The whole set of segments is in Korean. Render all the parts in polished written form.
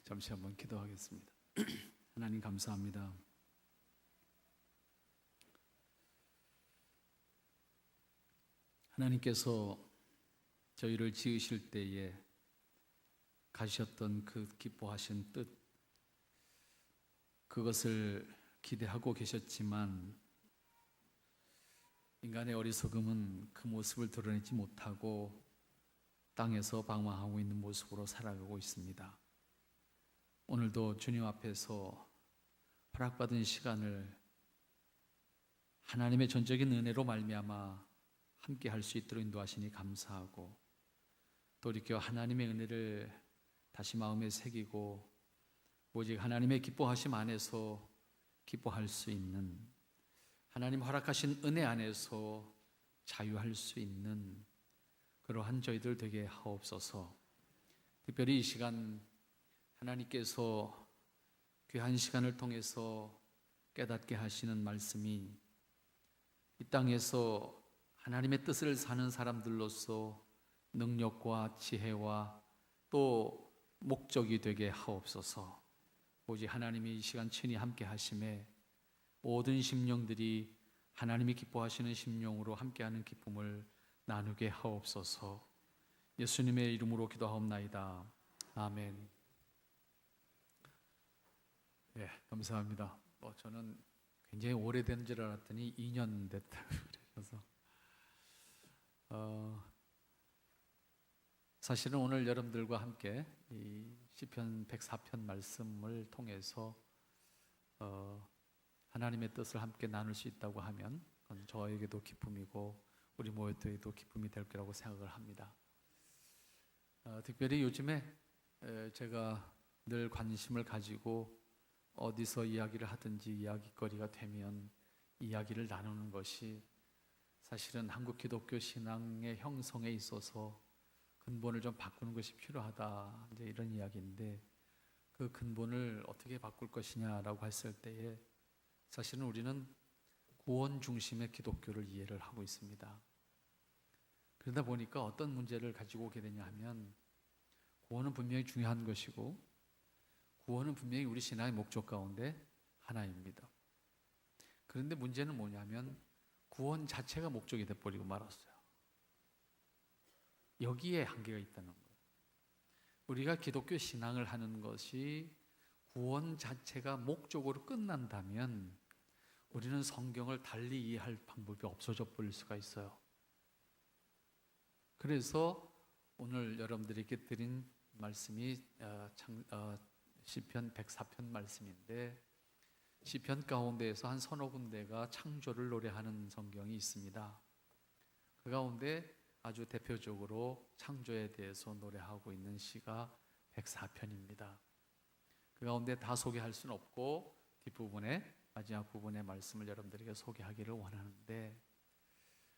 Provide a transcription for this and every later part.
잠시 한번 기도하겠습니다. 하나님 감사합니다. 하나님께서 저희를 지으실 때에 가지셨던 그 기뻐하신 뜻, 그것을 기대하고 계셨지만 인간의 어리석음은 그 모습을 드러내지 못하고 땅에서 방황하고 있는 모습으로 살아가고 있습니다. 오늘도 주님 앞에서 허락받은 시간을 하나님의 전적인 은혜로 말미암아 함께 할 수 있도록 인도하시니 감사하고, 또 이렇게 하나님의 은혜를 다시 마음에 새기고 오직 하나님의 기뻐하심 안에서 기뻐할 수 있는, 하나님 허락하신 은혜 안에서 자유할 수 있는 그러한 저희들 되게 하옵소서. 특별히 이 시간 하나님께서 귀한 시간을 통해서 깨닫게 하시는 말씀이 이 땅에서 하나님의 뜻을 사는 사람들로서 능력과 지혜와 또 목적이 되게 하옵소서. 오직 하나님이 이 시간 친히 함께 하심에 모든 심령들이 하나님이 기뻐하시는 심령으로 함께하는 기쁨을 나누게 하옵소서. 예수님의 이름으로 기도하옵나이다. 아멘. 네, 감사합니다. 저는 굉장히 오래된 줄 알았더니 2년 됐다고 그러셔서 사실은 오늘 여러분들과 함께 이 시편 104편 말씀을 통해서 하나님의 뜻을 함께 나눌 수 있다고 하면 그건 저에게도 기쁨이고 우리 모두에도 기쁨이 될 거라고 생각을 합니다. 특별히 요즘에 제가 늘 관심을 가지고 어디서 이야기를 하든지 이야기거리가 되면 이야기를 나누는 것이 사실은 한국 기독교 신앙의 형성에 있어서 근본을 좀 바꾸는 것이 필요하다, 이제 이런 이야기인데, 그 근본을 어떻게 바꿀 것이냐라고 했을 때에 사실은 우리는 구원 중심의 기독교를 이해를 하고 있습니다. 그러다 보니까 어떤 문제를 가지고 오게 되냐 하면, 구원은 분명히 중요한 것이고 구원은 분명히 우리 신앙의 목적 가운데 하나입니다. 그런데 문제는 뭐냐면 구원 자체가 목적이 돼버리고 말았어요. 여기에 한계가 있다는 거예요. 우리가 기독교 신앙을 하는 것이 구원 자체가 목적으로 끝난다면 우리는 성경을 달리 이해할 방법이 없어져 버릴 수가 있어요. 그래서 오늘 여러분들에게 드린 말씀이 시편 104편 말씀인데, 시편 가운데에서 한 서너 군데가 창조를 노래하는 성경이 있습니다. 그 가운데 아주 대표적으로 창조에 대해서 노래하고 있는 시가 104편입니다. 그 가운데 다 소개할 수는 없고 뒷부분에, 마지막 부분의 말씀을 여러분들에게 소개하기를 원하는데,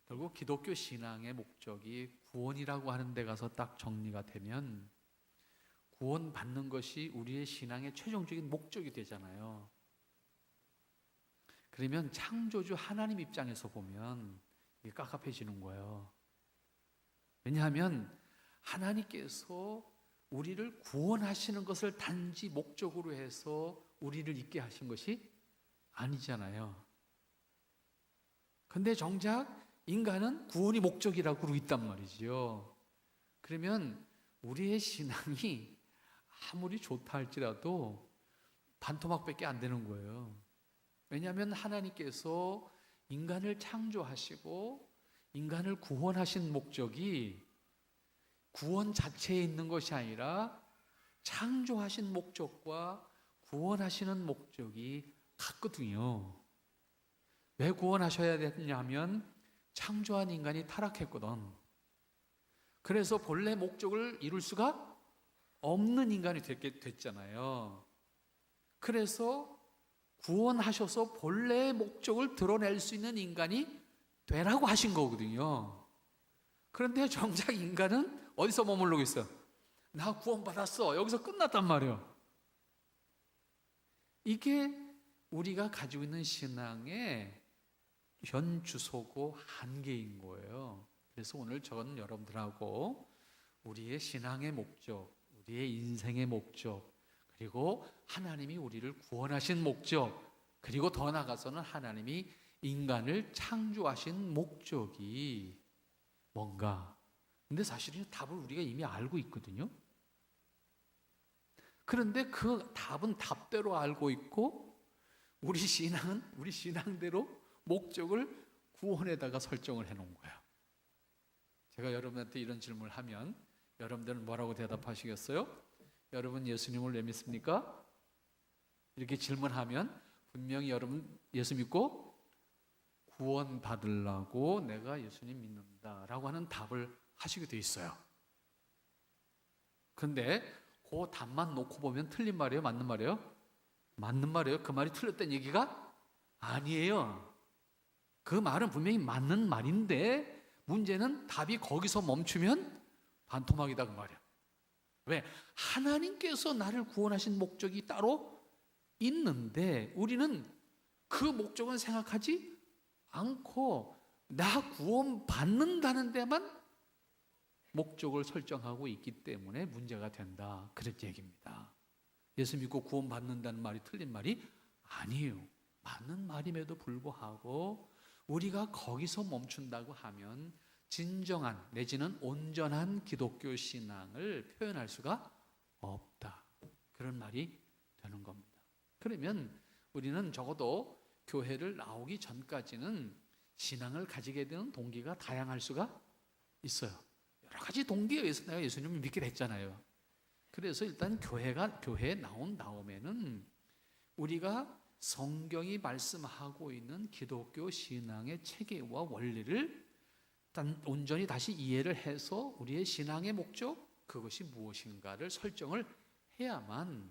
결국 기독교 신앙의 목적이 구원이라고 하는 데 가서 딱 정리가 되면 구원 받는 것이 우리의 신앙의 최종적인 목적이 되잖아요. 그러면 창조주 하나님 입장에서 보면 이게 깝깝해지는 거예요. 왜냐하면 하나님께서 우리를 구원하시는 것을 단지 목적으로 해서 우리를 있게 하신 것이 아니잖아요. 근데 정작 인간은 구원이 목적이라고 그러고 있단 말이지요. 그러면 우리의 신앙이 아무리 좋다 할지라도 반토막밖에 안 되는 거예요. 왜냐하면 하나님께서 인간을 창조하시고 인간을 구원하신 목적이 구원 자체에 있는 것이 아니라 창조하신 목적과 구원하시는 목적이 같거든요. 왜 구원하셔야 되냐면 창조한 인간이 타락했거든. 그래서 본래 목적을 이룰 수가 없는 인간이 됐잖아요. 그래서 구원하셔서 본래의 목적을 드러낼 수 있는 인간이 되라고 하신 거거든요. 그런데 정작 인간은 어디서 머무르고 있어요? 나 구원받았어. 여기서 끝났단 말이에요. 이게 우리가 가지고 있는 신앙의 현 주소고 한계인 거예요. 그래서 오늘 저는 여러분들하고 우리의 신앙의 목적, 우리의 인생의 목적, 그리고 하나님이 우리를 구원하신 목적, 그리고 더 나아가서는 하나님이 인간을 창조하신 목적이 뭔가. 근데 사실은 답을 우리가 이미 알고 있거든요. 그런데 그 답은 답대로 알고 있고 우리 신앙은 우리 신앙대로 목적을 구원에다가 설정을 해놓은 거예요. 제가 여러분한테 이런 질문을 하면 여러분들은 뭐라고 대답하시겠어요? 여러분 예수님을 왜 믿습니까? 이렇게 질문하면 분명히 여러분 예수 믿고 구원 받으려고 내가 예수님 믿는다라고 하는 답을 하시게 돼 있어요. 근데 그 답만 놓고 보면 틀린 말이에요? 맞는 말이에요? 맞는 말이에요. 그 말이 틀렸다는 얘기가 아니에요. 그 말은 분명히 맞는 말인데 문제는 답이 거기서 멈추면 반토막이다 그 말이야. 왜? 하나님께서 나를 구원하신 목적이 따로 있는데 우리는 그 목적은 생각하지 않고 나 구원 받는다는 데만 목적을 설정하고 있기 때문에 문제가 된다. 그런 얘기입니다. 예수 믿고 구원 받는다는 말이 틀린 말이 아니에요. 맞는 말임에도 불구하고 우리가 거기서 멈춘다고 하면 진정한 내지는 온전한 기독교 신앙을 표현할 수가 없다. 그런 말이 되는 겁니다. 그러면 우리는 적어도 교회를 나오기 전까지는 신앙을 가지게 되는 동기가 다양할 수가 있어요. 여러 가지 동기에 의해서 내가 예수님을 믿게 됐잖아요. 그래서 일단 교회에 나온 다음에는 우리가 성경이 말씀하고 있는 기독교 신앙의 체계와 원리를 일단 온전히 다시 이해를 해서 우리의 신앙의 목적, 그것이 무엇인가를 설정을 해야만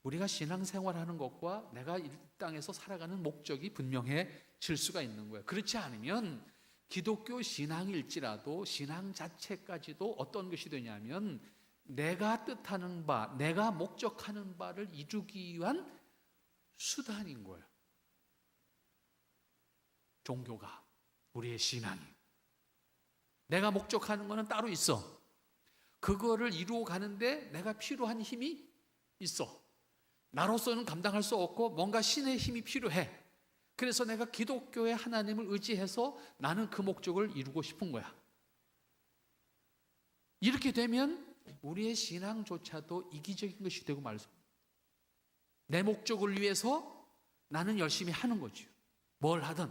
우리가 신앙생활하는 것과 내가 이 땅에서 살아가는 목적이 분명해질 수가 있는 거예요. 그렇지 않으면 기독교 신앙일지라도 신앙 자체까지도 어떤 것이 되냐면 내가 뜻하는 바, 내가 목적하는 바를 이루기 위한 수단인 거예요. 종교가, 우리의 신앙이. 내가 목적하는 거는 따로 있어. 그거를 이루어 가는데 내가 필요한 힘이 있어. 나로서는 감당할 수 없고 뭔가 신의 힘이 필요해. 그래서 내가 기독교의 하나님을 의지해서 나는 그 목적을 이루고 싶은 거야. 이렇게 되면 우리의 신앙조차도 이기적인 것이 되고 말습니다. 내 목적을 위해서 나는 열심히 하는 거죠. 뭘 하든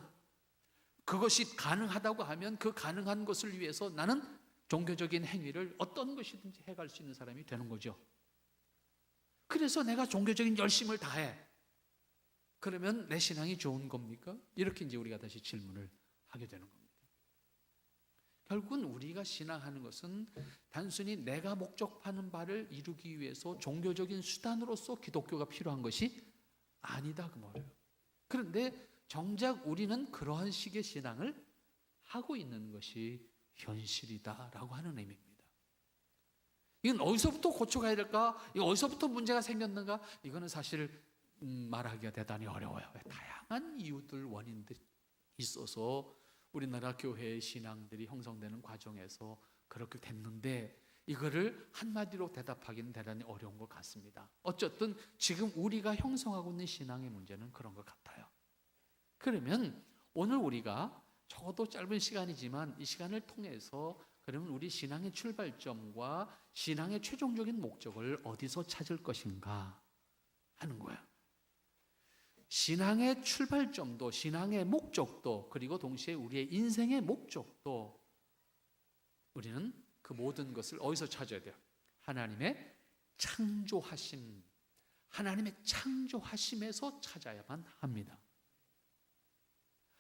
그것이 가능하다고 하면 그 가능한 것을 위해서 나는 종교적인 행위를 어떤 것이든지 해갈 수 있는 사람이 되는 거죠. 그래서 내가 종교적인 열심을 다해. 그러면 내 신앙이 좋은 겁니까? 이렇게 이제 우리가 다시 질문을 하게 되는 겁니다. 결국은 우리가 신앙하는 것은 단순히 내가 목적하는 바를 이루기 위해서 종교적인 수단으로서 기독교가 필요한 것이 아니다 그 말이에요. 그런데 정작 우리는 그러한 식의 신앙을 하고 있는 것이 현실이다라고 하는 의미입니다. 이건 어디서부터 고쳐가야 될까? 이거 어디서부터 문제가 생겼는가? 이거는 사실 말하기가 대단히 어려워요. 다양한 이유들, 원인들이 있어서 우리나라 교회의 신앙들이 형성되는 과정에서 그렇게 됐는데 이거를 한마디로 대답하기는 대단히 어려운 것 같습니다. 어쨌든 지금 우리가 형성하고 있는 신앙의 문제는 그런 것 같아요. 그러면 오늘 우리가 적어도 짧은 시간이지만 이 시간을 통해서 그러면 우리 신앙의 출발점과 신앙의 최종적인 목적을 어디서 찾을 것인가 하는 거예요. 신앙의 출발점도 신앙의 목적도 그리고 동시에 우리의 인생의 목적도 우리는 그 모든 것을 어디서 찾아야 돼요? 하나님의 창조하심, 하나님의 창조하심에서 찾아야만 합니다.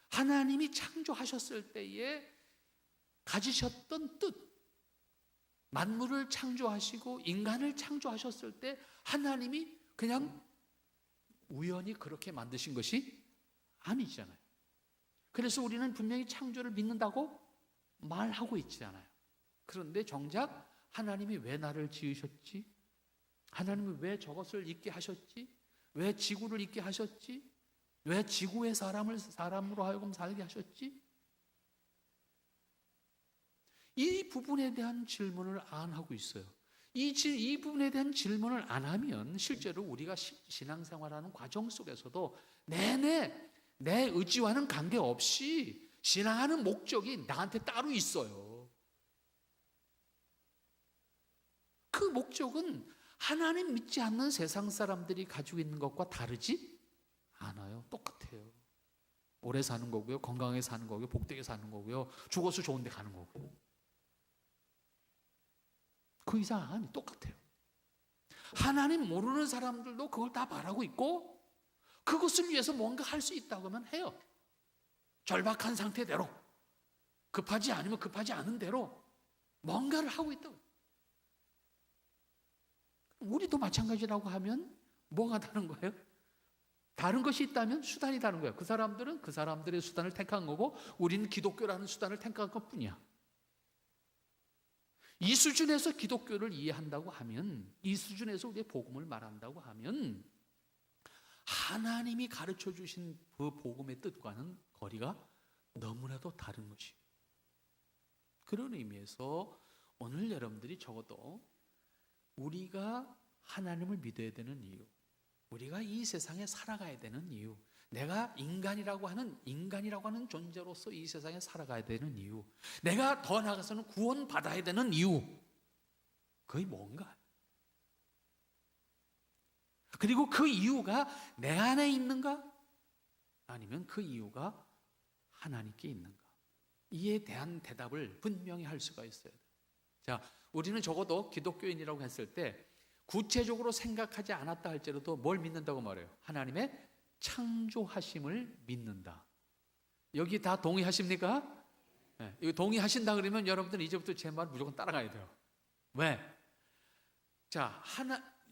하나님이 창조하셨을 때에 가지셨던 뜻, 만물을 창조하시고 인간을 창조하셨을 때 하나님이 그냥 우연히 그렇게 만드신 것이 아니잖아요. 그래서 우리는 분명히 창조를 믿는다고 말하고 있잖아요. 그런데 정작 하나님이 왜 나를 지으셨지? 하나님이 왜 저것을 있게 하셨지? 왜 지구를 있게 하셨지? 왜 지구의 사람으로 하여금 살게 하셨지? 이 부분에 대한 질문을 안 하고 있어요. 이 부분에 대한 질문을 안 하면 실제로 우리가 신앙생활하는 과정 속에서도 내내 내 의지와는 관계없이 신앙하는 목적이 나한테 따로 있어요. 그 목적은 하나님 믿지 않는 세상 사람들이 가지고 있는 것과 다르지 않아요. 똑같아요. 오래 사는 거고요, 건강하게 사는 거고요, 복되게 사는 거고요, 죽어서 좋은 데 가는 거고요. 그 이상 아니 똑같아요. 하나님 모르는 사람들도 그걸 다 바라고 있고 그것을 위해서 뭔가 할 수 있다고 하면 해요. 절박한 상태대로, 급하지 않으면 급하지 않은 대로 뭔가를 하고 있다고. 우리도 마찬가지라고 하면 뭐가 다른 거예요? 다른 것이 있다면 수단이 다른 거예요. 그 사람들은 그 사람들의 수단을 택한 거고 우리는 기독교라는 수단을 택한 것뿐이야. 이 수준에서 기독교를 이해한다고 하면, 이 수준에서 우리의 복음을 말한다고 하면 하나님이 가르쳐 주신 그 복음의 뜻과는 거리가 너무나도 다른 것이에요. 그런 의미에서 오늘 여러분들이 적어도 우리가 하나님을 믿어야 되는 이유, 우리가 이 세상에 살아가야 되는 이유, 내가 인간이라고 하는 존재로서 이 세상에 살아가야 되는 이유, 내가 더 나아가서는 구원받아야 되는 이유, 그게 뭔가? 그리고 그 이유가 내 안에 있는가? 아니면 그 이유가 하나님께 있는가? 이에 대한 대답을 분명히 할 수가 있어야 돼요. 자, 우리는 적어도 기독교인이라고 했을 때 구체적으로 생각하지 않았다 할지라도 뭘 믿는다고 말해요? 하나님의 창조하심을 믿는다. 여기 다 동의하십니까? 네, 이거 동의하신다 그러면 여러분들은 이제부터 제 말 무조건 따라가야 돼요. 왜? 자,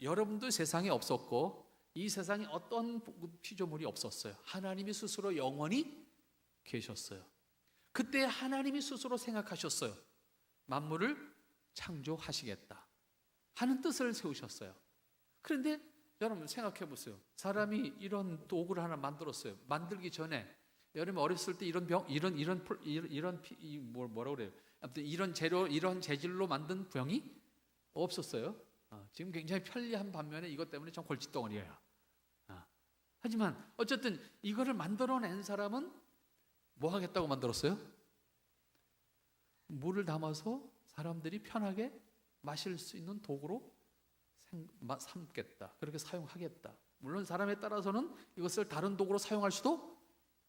여러분도 세상에 없었고 이 세상에 어떤 피조물이 없었어요. 하나님이 스스로 영원히 계셨어요. 그때 하나님이 스스로 생각하셨어요. 만물을 창조하시겠다 하는 뜻을 세우셨어요. 그런데 여러분 생각해 보세요. 사람이 이런 도구를 하나 만들었어요. 만들기 전에 여러분 어렸을 때 뭐라 그래요? 아무튼 이런 재료, 이런 재질로 만든 병이 없었어요. 지금 굉장히 편리한 반면에 이것 때문에 좀 골칫덩어리예요. 하지만 어쨌든 이거를 만들어낸 사람은 뭐 하겠다고 만들었어요? 물을 담아서 사람들이 편하게 마실 수 있는 도구로 삼겠다. 그렇게 사용하겠다. 물론 사람에 따라서는 이것을 다른 도구로 사용할 수도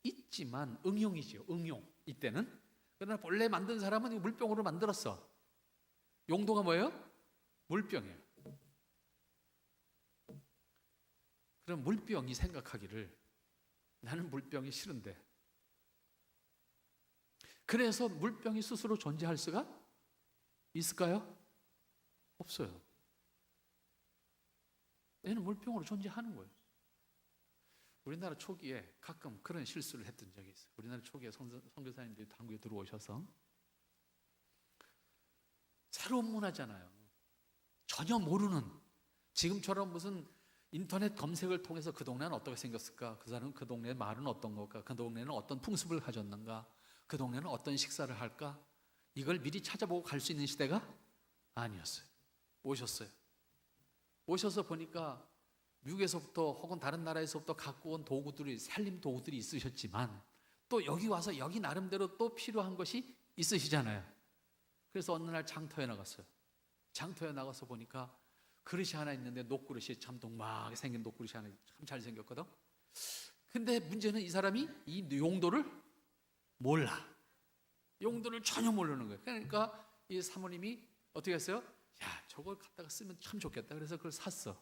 있지만 응용이죠. 응용. 이때는. 그러나 본래 만든 사람은 물병으로 만들었어. 용도가 뭐예요? 물병이에요. 그럼 물병이 생각하기를 나는 물병이 싫은데, 그래서 물병이 스스로 존재할 수가 있을까요? 없어요. 얘는 물병으로 존재하는 거예요. 우리나라 초기에 가끔 그런 실수를 했던 적이 있어요. 우리나라 초기에 선교사님들이 한국에 들어오셔서 새로운 문화잖아요. 전혀 모르는, 지금처럼 무슨 인터넷 검색을 통해서 그 동네는 어떻게 생겼을까? 그 사람은 그 동네의 말은 어떤 걸까? 그 동네는 어떤 풍습을 가졌는가? 그 동네는 어떤 식사를 할까? 이걸 미리 찾아보고 갈 수 있는 시대가 아니었어요. 오셨어요. 오셔서 보니까 미국에서부터 혹은 다른 나라에서부터 갖고 온 도구들이, 살림 도구들이 있으셨지만 또 여기 와서 여기 나름대로 또 필요한 것이 있으시잖아요. 그래서 어느 날 장터에 나갔어요. 장터에 나가서 보니까 그릇이 하나 있는데 녹그릇이 참 동막하게 생긴 녹그릇이 하나 참 잘생겼거든. 근데 문제는 이 사람이 이 용도를 몰라. 용도를 전혀 모르는 거예요. 그러니까 이 사모님이 어떻게 했어요? 야, 저걸 갖다가 쓰면 참 좋겠다. 그래서 그걸 샀어.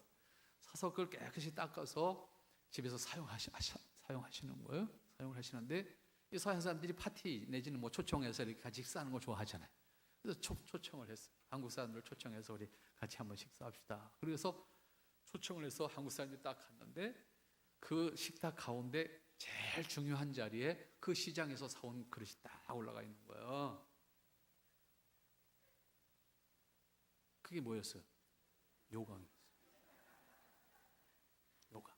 사서 그걸 깨끗이 닦아서 집에서 사용하시는 거예요. 사용을 하시는데 이 서양 사람들이 파티 내지는 뭐 초청해서 이렇게 같이 식사하는 거 좋아하잖아요. 그래서 초청을 했어요. 한국 사람들 초청해서 우리 같이 한번 식사합시다. 그래서 초청을 해서 한국 사람들이 딱 갔는데 그 식탁 가운데 제일 중요한 자리에 그 시장에서 사온 그릇이 딱 올라가 있는 거예요. 그게 뭐였어요? 요강이었어요. 요강.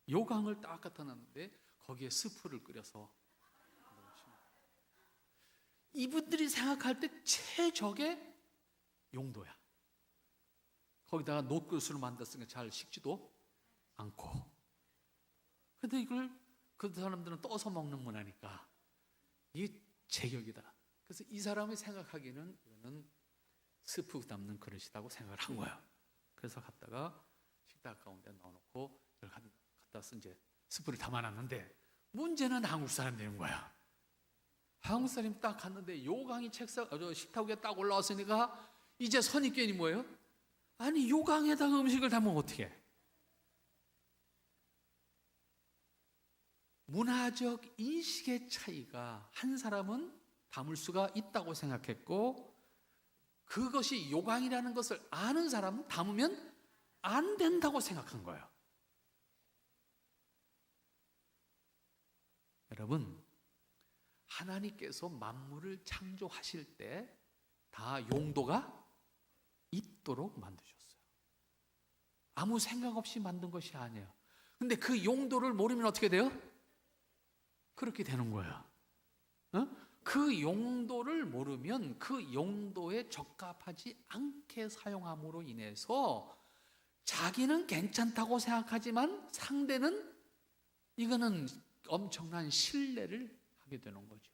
요강을 딱 갖다 놨는데 거기에 스프를 끓여서, 이분들이 생각할 때 최적의 용도야. 거기다가 놋그릇으로 만들었으니까 잘 식지도 않고. 근데 이걸 그 사람들은 떠서 먹는 문화니까 이게 제격이다. 그래서 이 사람이 생각하기에는 이거는 스프 담는 그릇이라고 생각을 한 거야. 그래서 갖다가 식탁 가운데 넣어놓고 이걸 갖다 와서 이제 스프를 담아놨는데, 문제는 한국 사람 되는 거야. 한국 사람이 딱 갔는데 요강이 식탁 위에 딱 올라왔으니까 이제 선입견이 뭐예요? 아니, 요강에다가 음식을 담으면 어떻게 해? 문화적 인식의 차이가, 한 사람은 담을 수가 있다고 생각했고, 그것이 요강이라는 것을 아는 사람은 담으면 안 된다고 생각한 거예요. 여러분, 하나님께서 만물을 창조하실 때 다 용도가 있도록 만드셨어요. 아무 생각 없이 만든 것이 아니에요. 근데 그 용도를 모르면 어떻게 돼요? 그렇게 되는 거예요. 그 용도를 모르면 그 용도에 적합하지 않게 사용함으로 인해서 자기는 괜찮다고 생각하지만 상대는 이거는 엄청난 신뢰를 하게 되는 거죠.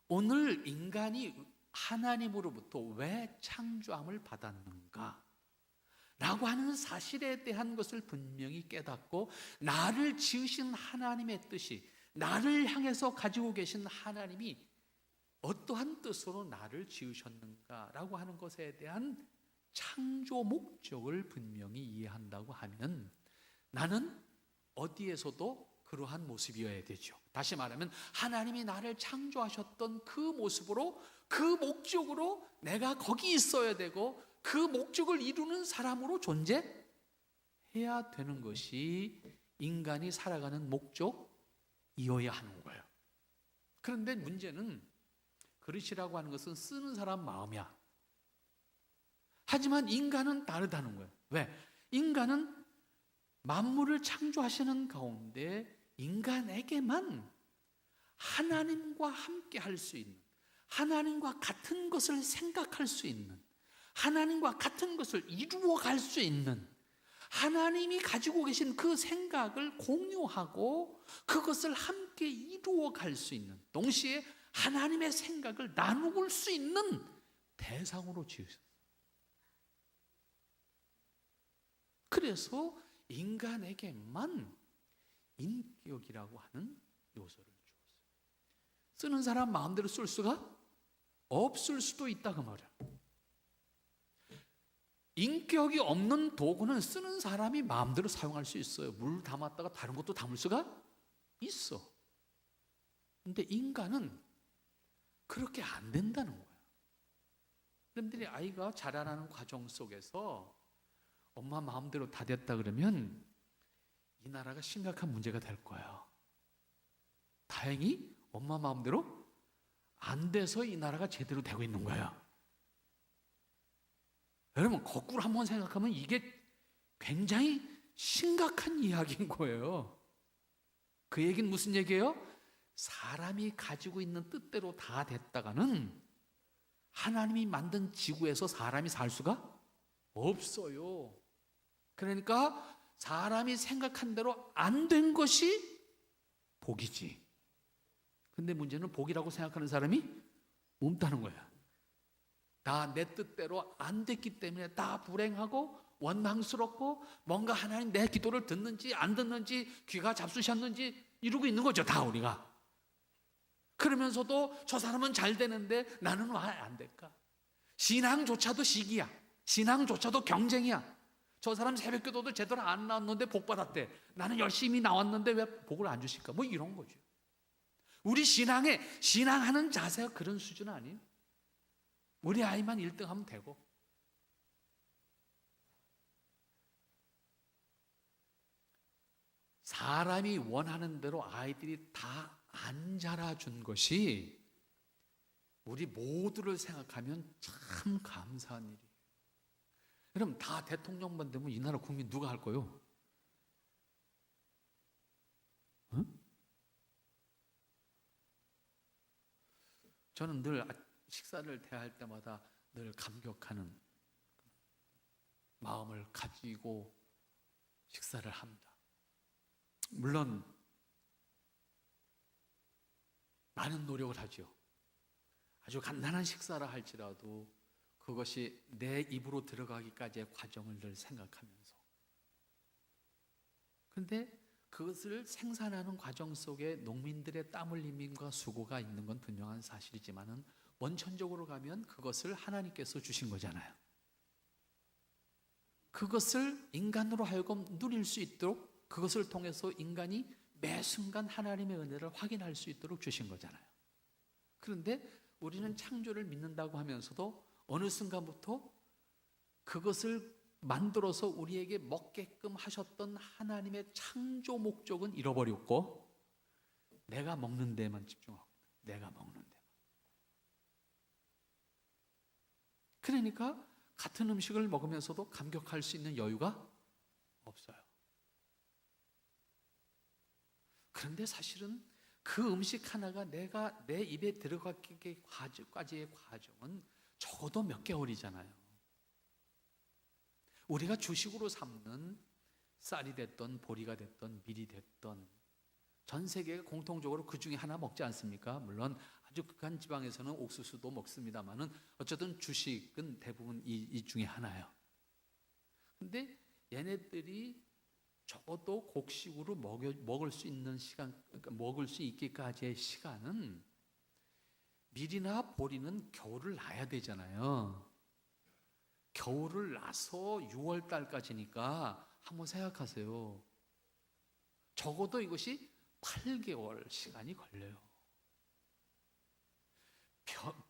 오늘 인간이 하나님으로부터 왜 창조함을 받았는가 라고 하는 사실에 대한 것을 분명히 깨닫고, 나를 지으신 하나님의 뜻이, 나를 향해서 가지고 계신 하나님이 어떠한 뜻으로 나를 지으셨는가라고 하는 것에 대한 창조 목적을 분명히 이해한다고 하면, 나는 어디에서도 그러한 모습이어야 되죠. 다시 말하면 하나님이 나를 창조하셨던 그 모습으로, 그 목적으로 내가 거기 있어야 되고, 그 목적을 이루는 사람으로 존재해야 되는 것이 인간이 살아가는 목적이어야 하는 거예요. 그런데 문제는 그릇이라고 하는 것은 쓰는 사람 마음이야. 하지만 인간은 다르다는 거예요. 왜? 인간은 만물을 창조하시는 가운데 인간에게만 하나님과 함께 할 수 있는, 하나님과 같은 것을 생각할 수 있는, 하나님과 같은 것을 이루어 갈 수 있는, 하나님이 가지고 계신 그 생각을 공유하고 그것을 함께 이루어 갈 수 있는, 동시에 하나님의 생각을 나눌 수 있는 대상으로 지으셨어요. 그래서 인간에게만 인격이라고 하는 요소를 주었어요. 쓰는 사람 마음대로 쓸 수가 없을 수도 있다 그 말이야. 인격이 없는 도구는 쓰는 사람이 마음대로 사용할 수 있어요. 물 담았다가 다른 것도 담을 수가 있어. 근데 인간은 그렇게 안 된다는 거예요. 여러분들이 아이가 자라나는 과정 속에서 엄마 마음대로 다 됐다 그러면 이 나라가 심각한 문제가 될 거예요. 다행히 엄마 마음대로 안 돼서 이 나라가 제대로 되고 있는 거예요. 여러분, 거꾸로 한번 생각하면 이게 굉장히 심각한 이야기인 거예요. 그 얘기는 무슨 얘기예요? 사람이 가지고 있는 뜻대로 다 됐다가는 하나님이 만든 지구에서 사람이 살 수가 없어요. 그러니까 사람이 생각한 대로 안 된 것이 복이지. 근데 문제는 복이라고 생각하는 사람이 없다는 거야. 다 내 뜻대로 안 됐기 때문에 다 불행하고 원망스럽고, 뭔가 하나님 내 기도를 듣는지 안 듣는지, 귀가 잡수셨는지 이러고 있는 거죠, 다 우리가. 그러면서도 저 사람은 잘 되는데 나는 왜 안 될까? 신앙조차도 시기야. 신앙조차도 경쟁이야. 저 사람 새벽기도도 제대로 안 나왔는데 복 받았대. 나는 열심히 나왔는데 왜 복을 안 주실까? 뭐 이런 거죠. 우리 신앙하는 자세가 그런 수준 아니에요? 우리 아이만 1등 하면 되고. 사람이 원하는 대로 아이들이 다 안 자라준 것이 우리 모두를 생각하면 참 감사한 일이에요. 여러분, 다 대통령만 되면 이 나라 국민 누가 할 거요? 응? 저는 늘 식사를 대할 때마다 늘 감격하는 마음을 가지고 식사를 합니다. 물론 많은 노력을 하죠. 아주 간단한 식사라 할지라도 그것이 내 입으로 들어가기까지의 과정을 늘 생각하면서, 그런데 그것을 생산하는 과정 속에 농민들의 땀 흘림과 수고가 있는 건 분명한 사실이지만은 원천적으로 가면 그것을 하나님께서 주신 거잖아요. 그것을 인간으로 하여금 누릴 수 있도록, 그것을 통해서 인간이 매 순간 하나님의 은혜를 확인할 수 있도록 주신 거잖아요. 그런데 우리는 창조를 믿는다고 하면서도 어느 순간부터 그것을 만들어서 우리에게 먹게끔 하셨던 하나님의 창조 목적은 잃어버렸고, 내가 먹는 데만 집중하고 있다. 내가 먹는 데만. 그러니까 같은 음식을 먹으면서도 감격할 수 있는 여유가 없어요. 그런데 사실은 그 음식 하나가 내가 내 입에 들어가기까지의 과정은 적어도 몇 개월이잖아요. 우리가 주식으로 삼는 쌀이 됐던 보리가 됐던 밀이 됐던 전 세계가 공통적으로 그 중에 하나 먹지 않습니까? 물론 아주 극한 지방에서는 옥수수도 먹습니다만은 어쨌든 주식은 대부분 이 중에 하나예요. 근데 얘네들이 적어도 곡식으로 먹을 수 있는 시간, 그러니까 먹을 수 있기까지의 시간은, 밀이나 보리는 겨울을 나야 되잖아요. 겨울을 나서 6월 달까지니까 한번 생각하세요. 적어도 이것이 8개월 시간이 걸려요.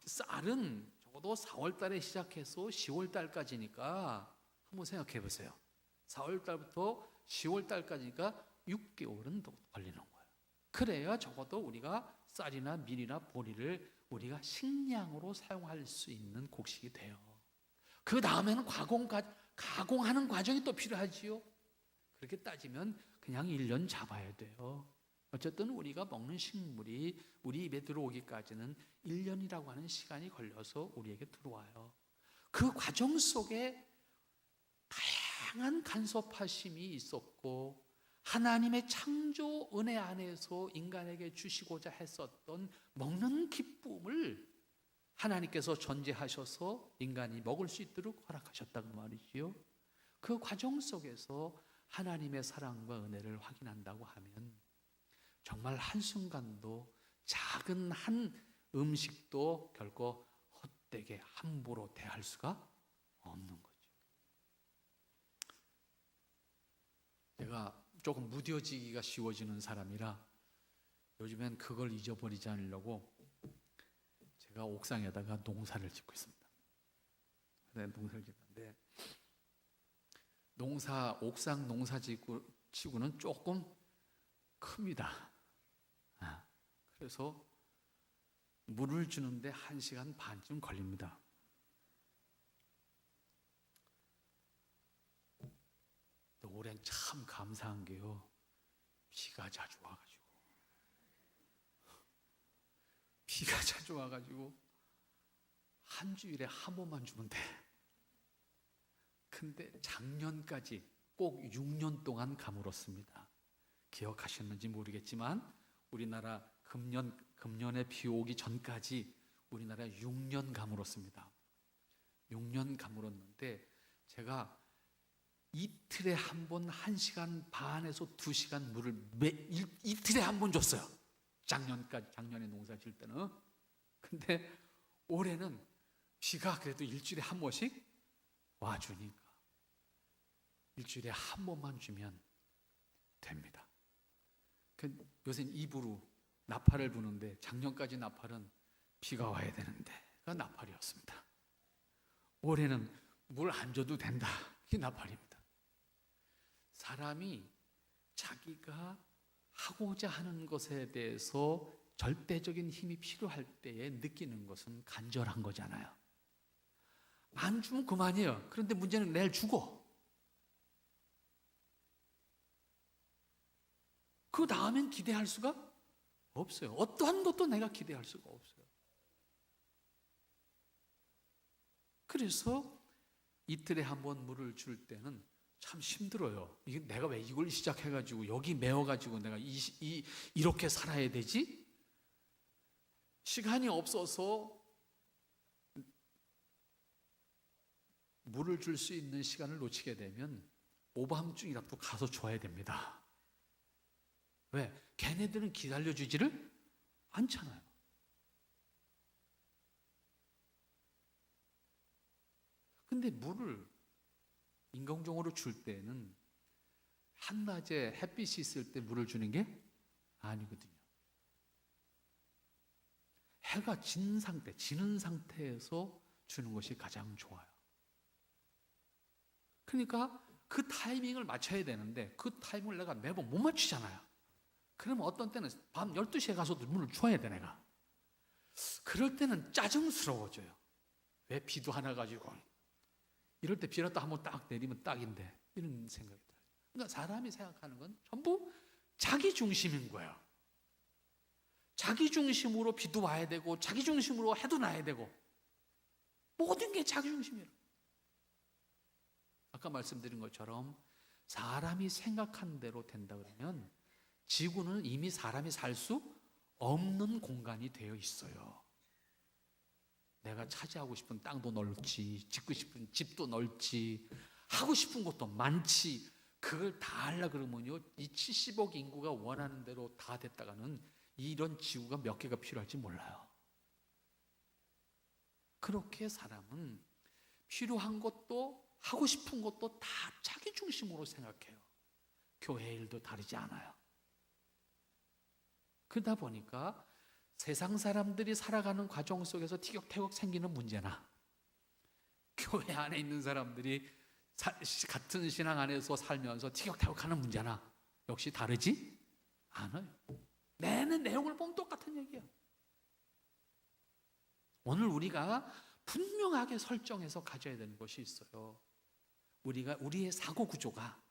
쌀은 적어도 4월 달에 시작해서 10월 달까지니까 한번 생각해 보세요. 4월 달부터 10월 달까지니까 6개월은 더 걸리는 거예요. 그래야 적어도 우리가 쌀이나 밀이나 보리를 우리가 식량으로 사용할 수 있는 곡식이 돼요. 그 다음에는 가공하는 과정이 또 필요하지요. 그렇게 따지면 그냥 1년 잡아야 돼요. 어쨌든 우리가 먹는 식물이 우리 입에 들어오기까지는 1년이라고 하는 시간이 걸려서 우리에게 들어와요. 그 과정 속에 다양한 간섭하심이 있었고, 하나님의 창조 은혜 안에서 인간에게 주시고자 했었던 먹는 기쁨을 하나님께서 전제하셔서 인간이 먹을 수 있도록 허락하셨다고 말이지요. 그 과정 속에서 하나님의 사랑과 은혜를 확인한다고 하면 정말 한순간도 작은 한 음식도 결코 헛되게 함부로 대할 수가 없는 거죠. 제가 조금 무뎌지기가 쉬워지는 사람이라 요즘엔 그걸 잊어버리지 않으려고 제가 옥상에다가 농사를 짓고 있습니다. 농사를 짓는데 옥상 농사 치고는 조금 큽니다. 그래서 물을 주는데 1시간 반쯤 걸립니다. 올해는 참 감사한 게요, 비가 자주 와가지고 한 주일에 한 번만 주면 돼. 근데 작년까지 꼭 6년 동안 가물었습니다. 기억하셨는지 모르겠지만 우리나라 금년에 비 오기 전까지 우리나라 6년 가물었습니다. 6년 가물었는데 제가 이틀에 한 번 1시간 반에서 2시간 물을 이틀에 한 번 줬어요. 작년에 농사 질 때는. 근데 올해는 비가 그래도 일주일에 한 번씩 와주니까 일주일에 한 번만 주면 됩니다. 요새는 입으로 나팔을 부는데 작년까지 나팔은 비가 와야 되는데가 나팔이었습니다. 올해는 물 안 줘도 된다, 이게 나팔입니다. 사람이 자기가 하고자 하는 것에 대해서 절대적인 힘이 필요할 때에 느끼는 것은 간절한 거잖아요. 안 주면 그만이에요. 그런데 문제는 내일 주고 그 다음엔 기대할 수가 없어요. 어떠한 것도 내가 기대할 수가 없어요. 그래서 이틀에 한 번 물을 줄 때는 참 힘들어요. 이게 내가 왜 이걸 시작해가지고 여기 메워가지고 내가 이렇게 살아야 되지? 시간이 없어서 물을 줄 수 있는 시간을 놓치게 되면 오밤중이라도 가서 줘야 됩니다. 왜? 걔네들은 기다려주지를 않잖아요. 근데 물을 인공적으로 줄 때는 한낮에 햇빛이 있을 때 물을 주는 게 아니거든요. 해가 지는 상태에서 주는 것이 가장 좋아요. 그러니까 그 타이밍을 맞춰야 되는데 그 타이밍을 내가 매번 못 맞추잖아요. 그러면 어떤 때는 밤 12시에 가서도 물을 줘야 돼 내가. 그럴 때는 짜증스러워져요. 왜 비도 하나 가지고 이럴 때 비라도 한번 딱 내리면 딱인데 이런 생각이 들어요. 그러니까 사람이 생각하는 건 전부 자기 중심인 거예요. 자기 중심으로 비도 와야 되고 자기 중심으로 해도 나야 되고 모든 게 자기 중심이에요. 아까 말씀드린 것처럼 사람이 생각한 대로 된다 그러면 지구는 이미 사람이 살 수 없는 공간이 되어 있어요. 내가 차지하고 싶은 땅도 넓지, 짓고 싶은 집도 넓지, 하고 싶은 것도 많지. 그걸 다 하려고 그러면요, 이 70억 인구가 원하는 대로 다 됐다가는 이런 지구가 몇 개가 필요할지 몰라요. 그렇게 사람은 필요한 것도 하고 싶은 것도 다 자기 중심으로 생각해요. 교회 일도 다르지 않아요. 그러다 보니까 세상 사람들이 살아가는 과정 속에서 티격태격 생기는 문제나 교회 안에 있는 사람들이 같은 신앙 안에서 살면서 티격태격하는 문제나 역시 다르지 않아요. 내용을 보면 똑같은 얘기예요. 오늘 우리가 분명하게 설정해서 가져야 되는 것이 있어요. 우리의 사고 구조가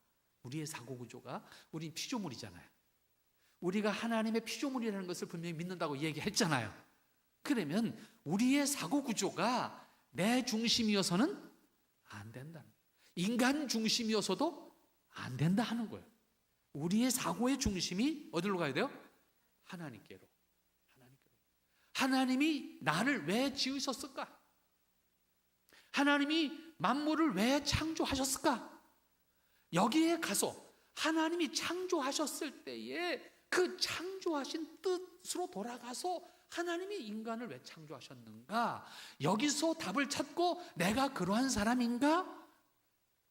우리 피조물이잖아요. 우리가 하나님의 피조물이라는 것을 분명히 믿는다고 얘기했잖아요. 그러면 우리의 사고 구조가 내 중심이어서는 안 된다는 거예요. 인간 중심이어서도 안 된다 하는 거예요. 우리의 사고의 중심이 어디로 가야 돼요? 하나님께로. 하나님이 나를 왜 지으셨을까? 하나님이 만물을 왜 창조하셨을까? 여기에 가서 하나님이 창조하셨을 때에 그 창조하신 뜻으로 돌아가서 하나님이 인간을 왜 창조하셨는가? 여기서 답을 찾고 내가 그러한 사람인가?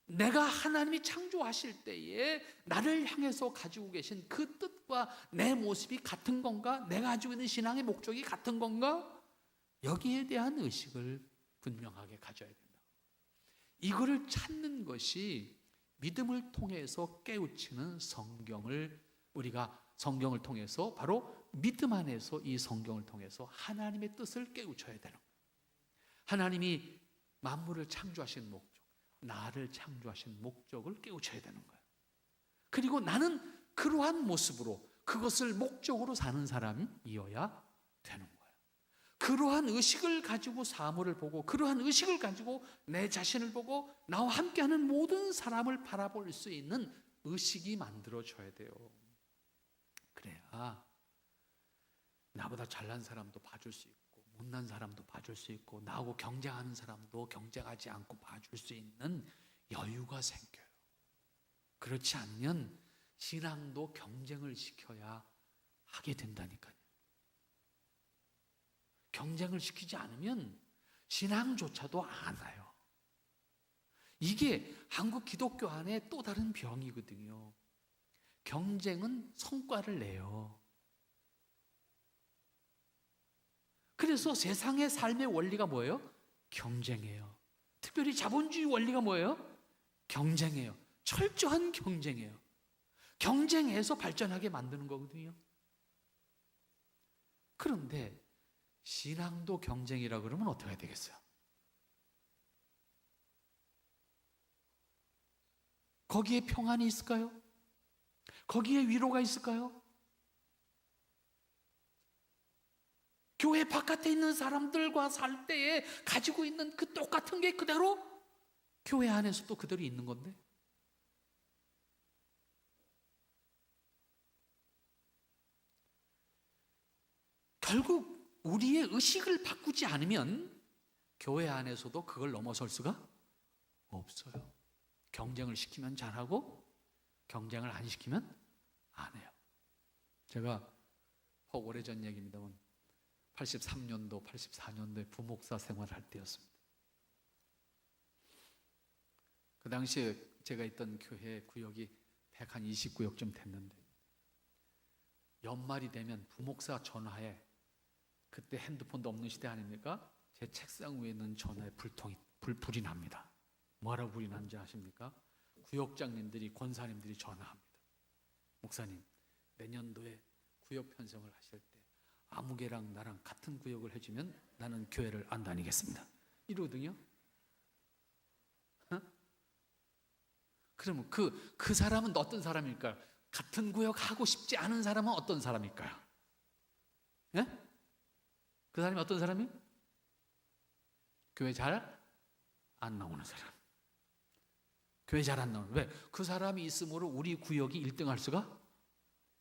내가 하나님이 창조하실 때에 나를 향해서 가지고 계신 그 뜻과 내 모습이 같은 건가? 내가 가지고 있는 신앙의 목적이 같은 건가? 여기에 대한 의식을 분명하게 가져야 된다. 이거를 찾는 것이 믿음을 통해서 깨우치는 우리가 성경을 통해서 바로 믿음 안에서 이 성경을 통해서 하나님의 뜻을 깨우쳐야 되는 거예요. 하나님이 만물을 창조하신 목적, 나를 창조하신 목적을 깨우쳐야 되는 거예요. 그리고 나는 그러한 모습으로 그것을 목적으로 사는 사람이어야 되는 거예요. 그러한 의식을 가지고 사물을 보고 그러한 의식을 가지고 내 자신을 보고 나와 함께하는 모든 사람을 바라볼 수 있는 의식이 만들어져야 돼요. 그래야 나보다 잘난 사람도 봐줄 수 있고 못난 사람도 봐줄 수 있고 나하고 경쟁하는 사람도 경쟁하지 않고 봐줄 수 있는 여유가 생겨요. 그렇지 않으면 신앙도 경쟁을 시켜야 하게 된다니까요. 경쟁을 시키지 않으면 신앙조차도 안 와요. 이게 한국 기독교 안에 또 다른 병이거든요. 경쟁은 성과를 내요. 그래서 세상의 삶의 원리가 뭐예요? 경쟁이에요. 특별히 자본주의 원리가 뭐예요? 경쟁이에요. 철저한 경쟁이에요. 경쟁해서 발전하게 만드는 거거든요. 그런데 신앙도 경쟁이라 그러면 어떻게 해야 되겠어요? 거기에 평안이 있을까요? 거기에 위로가 있을까요? 교회 바깥에 있는 사람들과 살 때에 가지고 있는 그 똑같은 게 그대로 교회 안에서도 그대로 있는 건데, 결국 우리의 의식을 바꾸지 않으면 교회 안에서도 그걸 넘어설 수가 없어요. 경쟁을 시키면 잘하고 경쟁을 안 시키면 안 해요. 제가 오래전 얘기입니다만 83년도, 84년도에 부목사 생활할 때였습니다. 그 당시에 제가 있던 교회 구역이 129구역쯤 됐는데, 연말이 되면 부목사 전화에, 그때 핸드폰도 없는 시대 아닙니까? 제 책상 위에 있는 전화에 불이 납니다. 뭐라고 불이 난지 아십니까? 구역장님들이, 권사님들이 전화합니다. 목사님, 내년도에 구역 편성을 하실 때 아무개랑 나랑 같은 구역을 해주면 나는 교회를 안 다니겠습니다. 이러거든요. 그러면 그 사람은 어떤 사람일까요? 같은 구역 하고 싶지 않은 사람은 어떤 사람일까요? 예? 그 사람이 어떤 사람이에요? 교회 잘 안 나오는 사람. 교회 잘 안 나오는. 왜? 그 사람이 있으므로 우리 구역이 1등 할 수가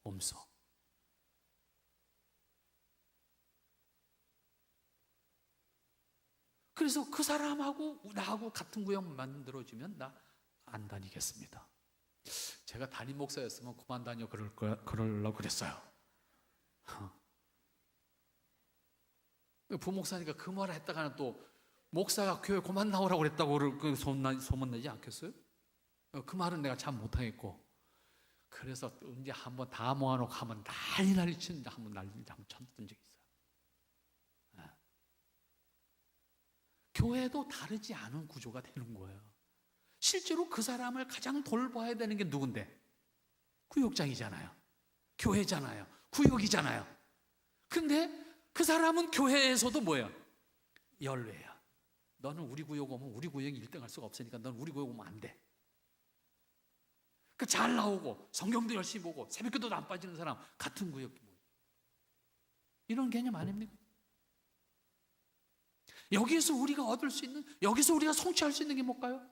없어. 그래서 그 사람하고 나하고 같은 구역 만들어주면 나 안 다니겠습니다. 제가 담임 목사였으면 그만 다녀 그러려고 그랬어요. 부목사니까 그 말을 했다가는 또 목사가 교회 그만 나오라고 그랬다고 소문내지 않겠어요? 그 말은 내가 참 못하겠고, 그래서 이제 한번 다 모아놓고 하면 난리 치는데 한번 쳤던 적이 있어요. 교회도 다르지 않은 구조가 되는 거예요. 실제로 그 사람을 가장 돌봐야 되는 게 누군데? 구역장이잖아요. 교회잖아요. 구역이잖아요. 근데 그 사람은 교회에서도 뭐예요? 열외야. 너는 우리 구역 오면 우리 구역이 1등 할 수가 없으니까 너는 우리 구역 오면 안 돼. 그 잘 나오고 성경도 열심히 보고 새벽기도도 안 빠지는 사람 같은 구역, 이런 개념 아닙니까? 여기에서 우리가 얻을 수 있는, 여기서 우리가 성취할 수 있는 게 뭘까요?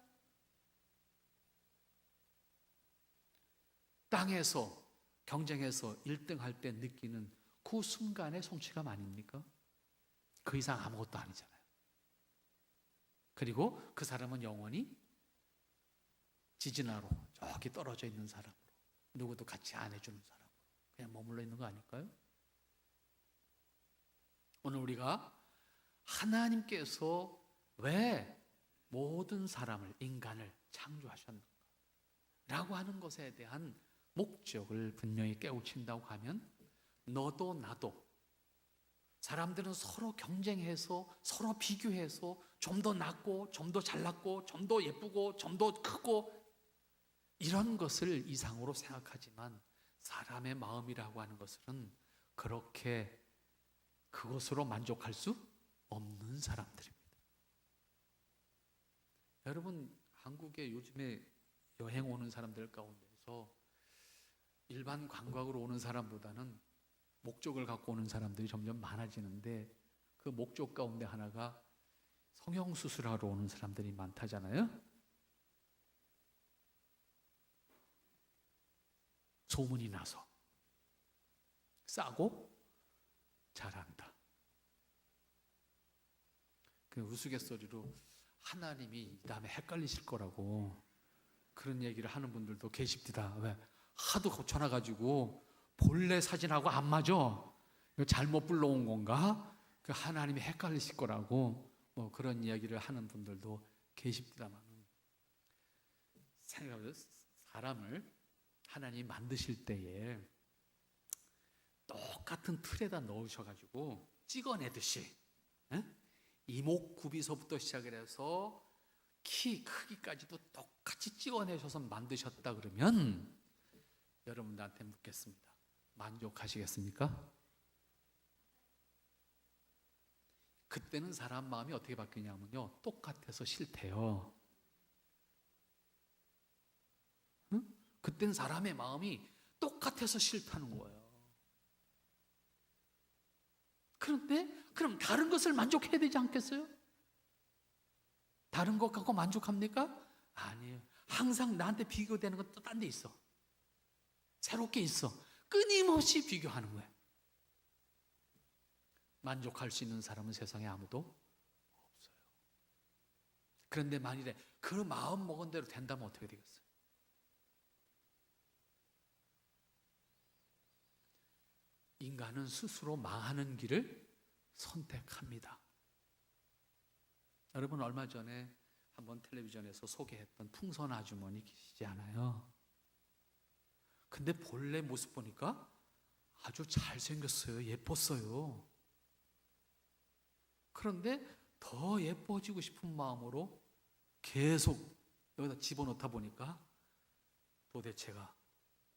땅에서 경쟁해서 1등 할 때 느끼는 그 순간의 성취감 아닙니까? 그 이상 아무것도 아니잖아요. 그리고 그 사람은 영원히 지진하로 저기 떨어져 있는 사람으로, 누구도 같이 안 해주는 사람으로 그냥 머물러 있는 거 아닐까요? 오늘 우리가 하나님께서 왜 모든 사람을, 인간을 창조하셨는가 라고 하는 것에 대한 목적을 분명히 깨우친다고 하면, 너도 나도, 사람들은 서로 경쟁해서 서로 비교해서 좀 더 낫고 좀 더 잘났고 좀 더 예쁘고 좀 더 크고 이런 것을 이상으로 생각하지만, 사람의 마음이라고 하는 것은 그렇게 그것으로 만족할 수 없는 사람들입니다. 여러분, 한국에 요즘에 여행 오는 사람들 가운데서 일반 관광으로 오는 사람보다는 목적을 갖고 오는 사람들이 점점 많아지는데, 그 목적 가운데 하나가 성형수술하러 오는 사람들이 많다잖아요. 소문이 나서 싸고 잘한다. 그 우스갯소리로 하나님이 이 다음에 헷갈리실 거라고 그런 얘기를 하는 분들도 계십니다. 왜? 하도 고쳐놔가지고 본래 사진하고 안 맞아. 이거 잘못 불러온 건가? 그 하나님이 헷갈리실 거라고 뭐 그런 이야기를 하는 분들도 계십니다만, 생각해보세요. 사람을 하나님이 만드실 때에 똑같은 틀에다 넣으셔가지고 찍어내듯이, 이목구비서부터 시작을 해서 키 크기까지도 똑같이 찍어내셔서 만드셨다 그러면 여러분들한테 묻겠습니다. 만족하시겠습니까? 그때는 사람 마음이 어떻게 바뀌냐면요, 똑같아서 싫대요. 그때는 사람의 마음이 똑같아서 싫다는 거예요. 그런데 그럼 다른 것을 만족해야 되지 않겠어요? 다른 것 갖고 만족합니까? 아니에요. 항상 나한테 비교되는 건 또 딴 데 있어. 새롭게 있어. 끊임없이 비교하는 거예요. 만족할 수 있는 사람은 세상에 아무도 없어요. 그런데 만일에 그 마음 먹은 대로 된다면 어떻게 되겠어요? 인간은 스스로 망하는 길을 선택합니다. 여러분, 얼마 전에 한번 텔레비전에서 소개했던 풍선 아주머니 계시지 않아요? 근데 본래 모습 보니까 아주 잘생겼어요. 예뻤어요. 그런데 더 예뻐지고 싶은 마음으로 계속 여기다 집어넣다 보니까 도대체가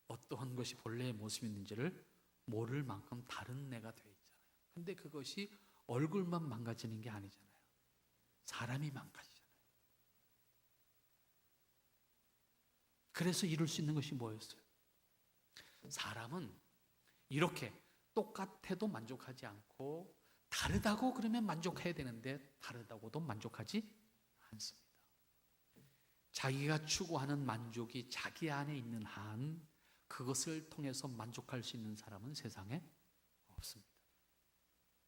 어떠한 것이 본래의 모습이있는지를 모를 만큼 다른 내가 되어 있잖아요. 근데 그것이 얼굴만 망가지는 게 아니잖아요. 사람이 망가지잖아요. 그래서 이룰 수 있는 것이 뭐였어요? 사람은 이렇게 똑같아도 만족하지 않고 다르다고 그러면 만족해야 되는데 다르다고도 만족하지 않습니다. 자기가 추구하는 만족이 자기 안에 있는 한 그것을 통해서 만족할 수 있는 사람은 세상에 없습니다.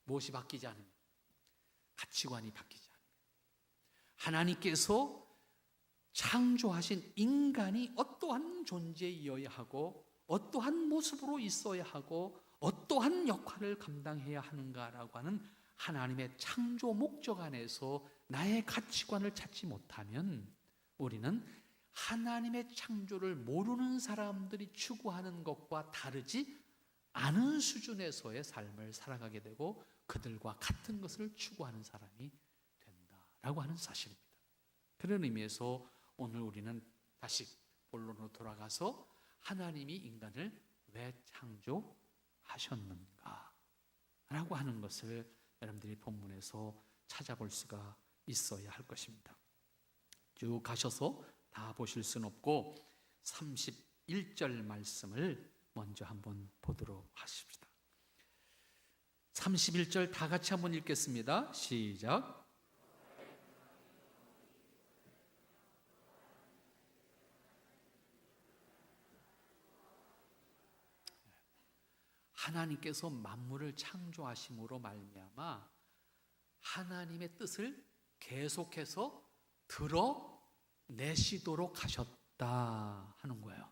무엇이 바뀌지 않으면, 가치관이 바뀌지 않으면, 하나님께서 창조하신 인간이 어떠한 존재이어야 하고 어떠한 모습으로 있어야 하고 어떠한 역할을 감당해야 하는가라고 하는 하나님의 창조 목적 안에서 나의 가치관을 찾지 못하면 우리는 하나님의 창조를 모르는 사람들이 추구하는 것과 다르지 않은 수준에서의 삶을 살아가게 되고 그들과 같은 것을 추구하는 사람이 된다라고 하는 사실입니다. 그런 의미에서 오늘 우리는 다시 본론으로 돌아가서 하나님이 인간을 왜 창조하셨는가 라고 하는 것을 여러분들이 본문에서 찾아볼 수가 있어야 할 것입니다. 쭉 가셔서 다 보실 수는 없고 31절 말씀을 먼저 한번 보도록 하십시다. 31절 다 같이 한번 읽겠습니다. 시작. 하나님께서 만물을 창조하심으로 말미암아 하나님의 뜻을 계속해서 드러내시도록 하셨다 하는 거예요.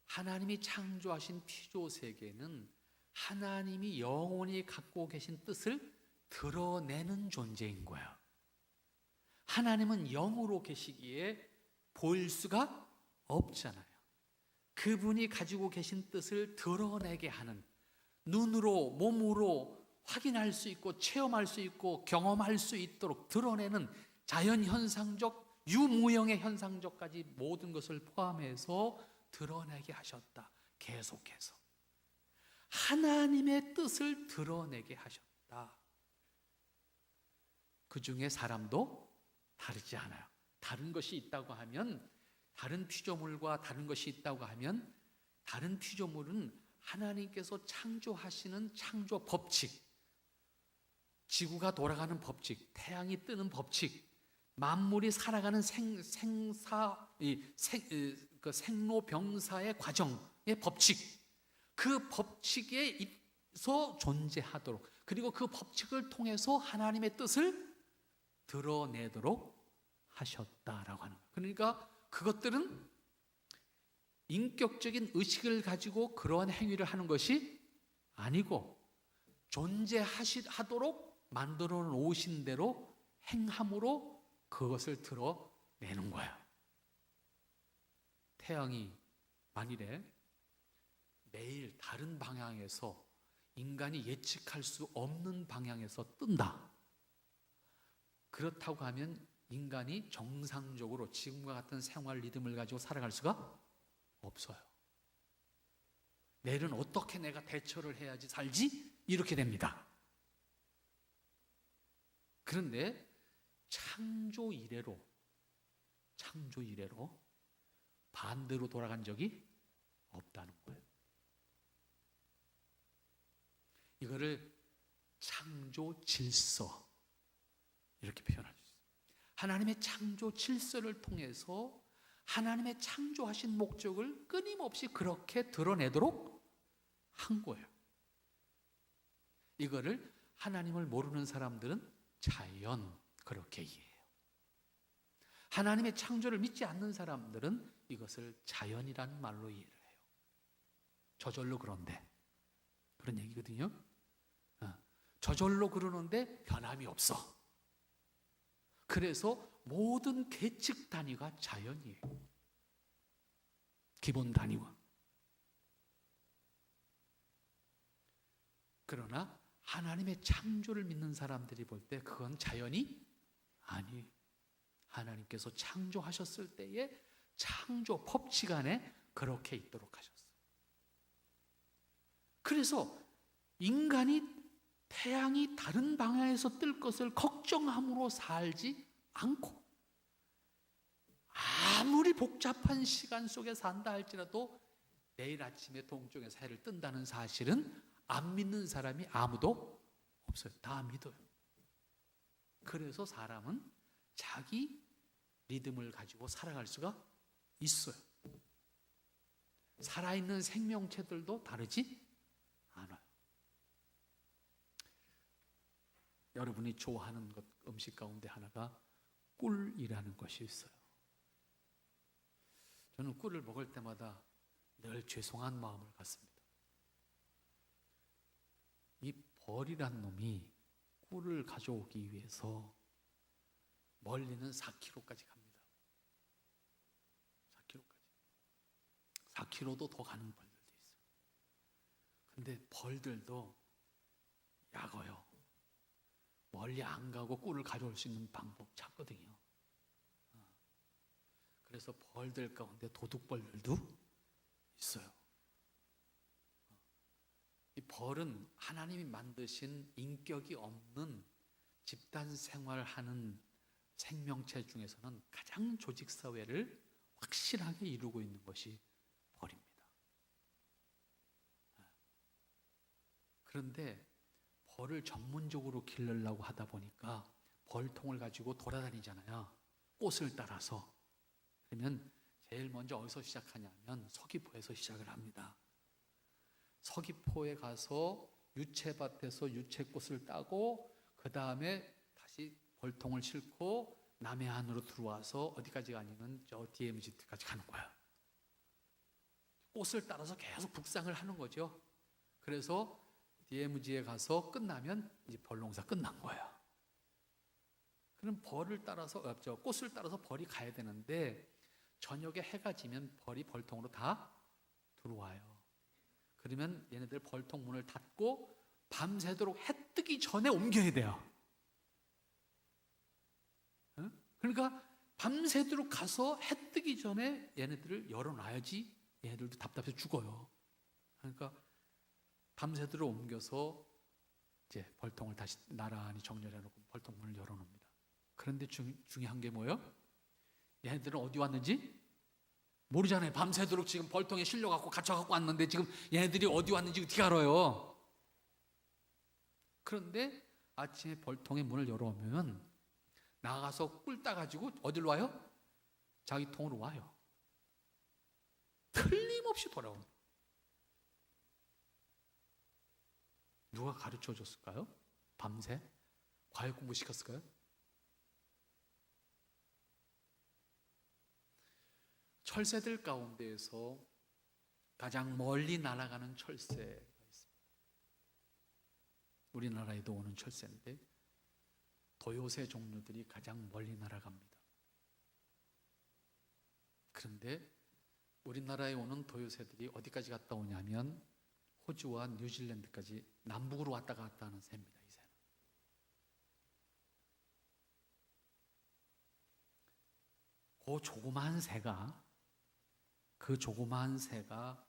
하나님이 창조하신 피조 세계는 하나님이 영원히 갖고 계신 뜻을 드러내는 존재인 거예요. 하나님은 영으로 계시기에 보일 수가 없잖아요. 그분이 가지고 계신 뜻을 드러내게 하는, 눈으로 몸으로 확인할 수 있고 체험할 수 있고 경험할 수 있도록 드러내는 자연현상적 유무형의 현상적까지 모든 것을 포함해서 드러내게 하셨다. 계속해서 하나님의 뜻을 드러내게 하셨다. 그 중에 사람도 다르지 않아요. 다른 것이 있다고 하면, 다른 피조물과 다른 것이 있다고 하면 다른 피조물은 하나님께서 창조하시는 창조 법칙, 지구가 돌아가는 법칙, 태양이 뜨는 법칙, 만물이 살아가는 생로병사의 과정의 법칙, 그 법칙에서 존재하도록, 그리고 그 법칙을 통해서 하나님의 뜻을 드러내도록 하셨다라고 하는 거예요. 그러니까 그것들은 인격적인 의식을 가지고 그러한 행위를 하는 것이 아니고 존재하도록 만들어 놓으신 대로 행함으로 그것을 드러내는 거예요. 태양이 만일에 매일 다른 방향에서 인간이 예측할 수 없는 방향에서 뜬다. 그렇다고 하면 인간이 정상적으로 지금과 같은 생활 리듬을 가지고 살아갈 수가 없어요. 내일은 어떻게 내가 대처를 해야지 살지? 이렇게 됩니다. 그런데 창조 이래로 반대로 돌아간 적이 없다는 거예요. 이거를 창조 질서, 이렇게 표현할 수 있어요. 하나님의 창조 질서를 통해서 하나님의 창조하신 목적을 끊임없이 그렇게 드러내도록 한 거예요. 이거를 하나님을 모르는 사람들은 자연, 그렇게 이해해요. 하나님의 창조를 믿지 않는 사람들은 이것을 자연이라는 말로 이해를 해요. 저절로 그런데, 그런 얘기거든요. 저절로 그러는데 변함이 없어. 그래서 모든 계측 단위가 자연이에요. 기본 단위와. 그러나 하나님의 창조를 믿는 사람들이 볼 때 그건 자연이 아니에요. 하나님께서 창조하셨을 때의 창조 법칙 안에 그렇게 있도록 하셨어요. 그래서 인간이 태양이 다른 방향에서 뜰 것을 걱정함으로 살지 않고, 아무리 복잡한 시간 속에 산다 할지라도 내일 아침에 동쪽에서 해를 뜬다는 사실은 안 믿는 사람이 아무도 없어요. 다 믿어요. 그래서 사람은 자기 리듬을 가지고 살아갈 수가 있어요. 살아있는 생명체들도 다르지 않아요. 여러분이 좋아하는 음식 가운데 하나가 꿀이라는 것이 있어요. 저는 꿀을 먹을 때마다 늘 죄송한 마음을 갖습니다. 이 벌이란 놈이 꿀을 가져오기 위해서 멀리는 4km까지 갑니다. 4km까지. 4km도 더 가는 벌들도 있어요. 근데 벌들도 약어요. 멀리 안 가고 꿀을 가져올 수 있는 방법 찾거든요. 그래서 벌들 가운데 도둑벌들도 있어요. 이 벌은 하나님이 만드신 인격이 없는 집단 생활하는 생명체 중에서는 가장 조직사회를 확실하게 이루고 있는 것이 벌입니다. 그런데 벌을 전문적으로 기르려고 하다 보니까 벌통을 가지고 돌아다니잖아요. 꽃을 따라서. 그러면 제일 먼저 어디서 시작하냐면 서귀포에서 시작을 합니다. 서귀포에 가서 유채밭에서 유채꽃을 따고 그 다음에 다시 벌통을 싣고 남해안으로 들어와서 어디까지 가냐면 저 DMZ까지 가는 거야. 꽃을 따라서 계속 북상을 하는 거죠. 그래서 DMZ에 가서 끝나면 이제 벌농사 끝난 거야. 그럼 벌을 따라서 꽃을 따라서 벌이 가야 되는데 저녁에 해가 지면 벌이 벌통으로 다 들어와요. 그러면 얘네들 벌통 문을 닫고 밤새도록 해 뜨기 전에 옮겨야 돼요. 그러니까 밤새도록 가서 해 뜨기 전에 얘네들을 열어놔야지 얘네들도 답답해서 죽어요. 그러니까 밤새도록 옮겨서 이제 벌통을 다시 나란히 정렬해 놓고 벌통 문을 열어놓습니다. 그런데 중요한 게 뭐예요? 얘네들은 어디 왔는지 모르잖아요. 밤새도록 지금 벌통에 실려갖고 갇혀갖고 왔는데 지금 얘네들이 어디 왔는지 어떻게 알아요? 그런데 아침에 벌통에 문을 열어오면 나가서 꿀 따가지고 어디로 와요? 자기 통으로 와요. 틀림없이 돌아옵니다. 누가 가르쳐 줬을까요? 밤새? 과외 공부 시켰을까요? 철새들 가운데에서 가장 멀리 날아가는 철새가 있습니다. 우리나라에도 오는 철새인데 도요새 종류들이 가장 멀리 날아갑니다. 그런데 우리나라에 오는 도요새들이 어디까지 갔다 오냐면 호주와 뉴질랜드까지 남북으로 왔다 갔다 하는 새입니다. 이 새는. 그 조그마한 새가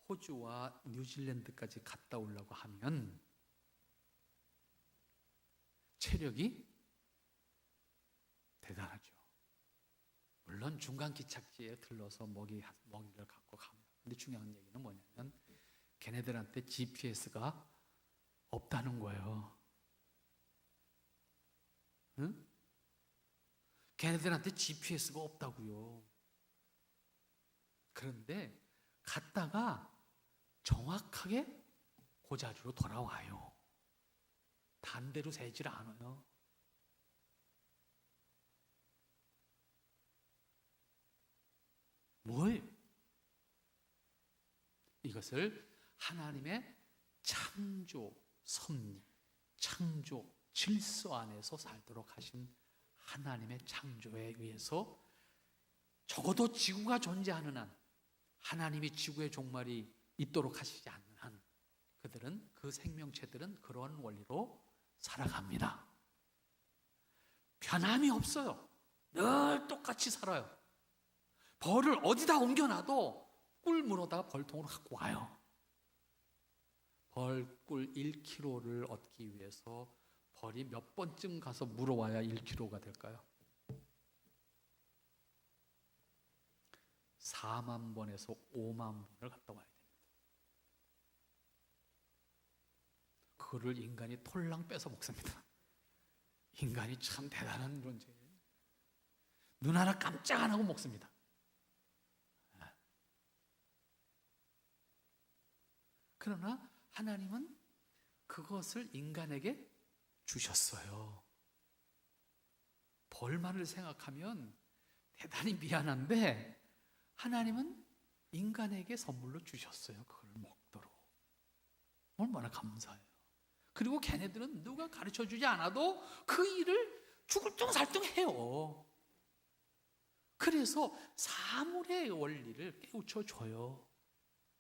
호주와 뉴질랜드까지 갔다 오려고 하면 체력이 대단하죠. 물론 중간 기착지에 들러서 먹이를 갖고 갑니다. 근데 중요한 얘기는 뭐냐면 걔네들한테 GPS가 없다는 거예요. 응? 걔네들한테 GPS가 없다고요. 그런데 갔다가 정확하게 그 자리로 돌아와요. 반대로 새질 않아요. 뭐예요? 이것을 하나님의 창조 섭리, 창조 질서 안에서 살도록 하신 하나님의 창조에 의해서 적어도 지구가 존재하는 한, 하나님이 지구의 종말이 있도록 하시지 않는 한, 그들은, 그 생명체들은 그런 원리로 살아갑니다. 변함이 없어요. 늘 똑같이 살아요. 벌을 어디다 옮겨놔도 꿀 물어다가 벌통으로 갖고 와요. 벌꿀 1kg를 얻기 위해서 벌이 몇 번쯤 가서 물어와야 1kg가 될까요? 4만 번에서 5만 번을 갔다 와야 됩니다. 그거를 인간이 톨랑 뺏어 먹습니다. 인간이 참 대단한 존재예요. 눈 하나 깜짝 안 하고 먹습니다. 그러나 하나님은 그것을 인간에게 주셨어요. 벌만을 생각하면 대단히 미안한데 하나님은 인간에게 선물로 주셨어요. 그걸 먹도록. 얼마나 감사해요. 그리고 걔네들은 누가 가르쳐주지 않아도 그 일을 죽을뚱살뚱 해요. 그래서 사물의 원리를 깨우쳐줘요.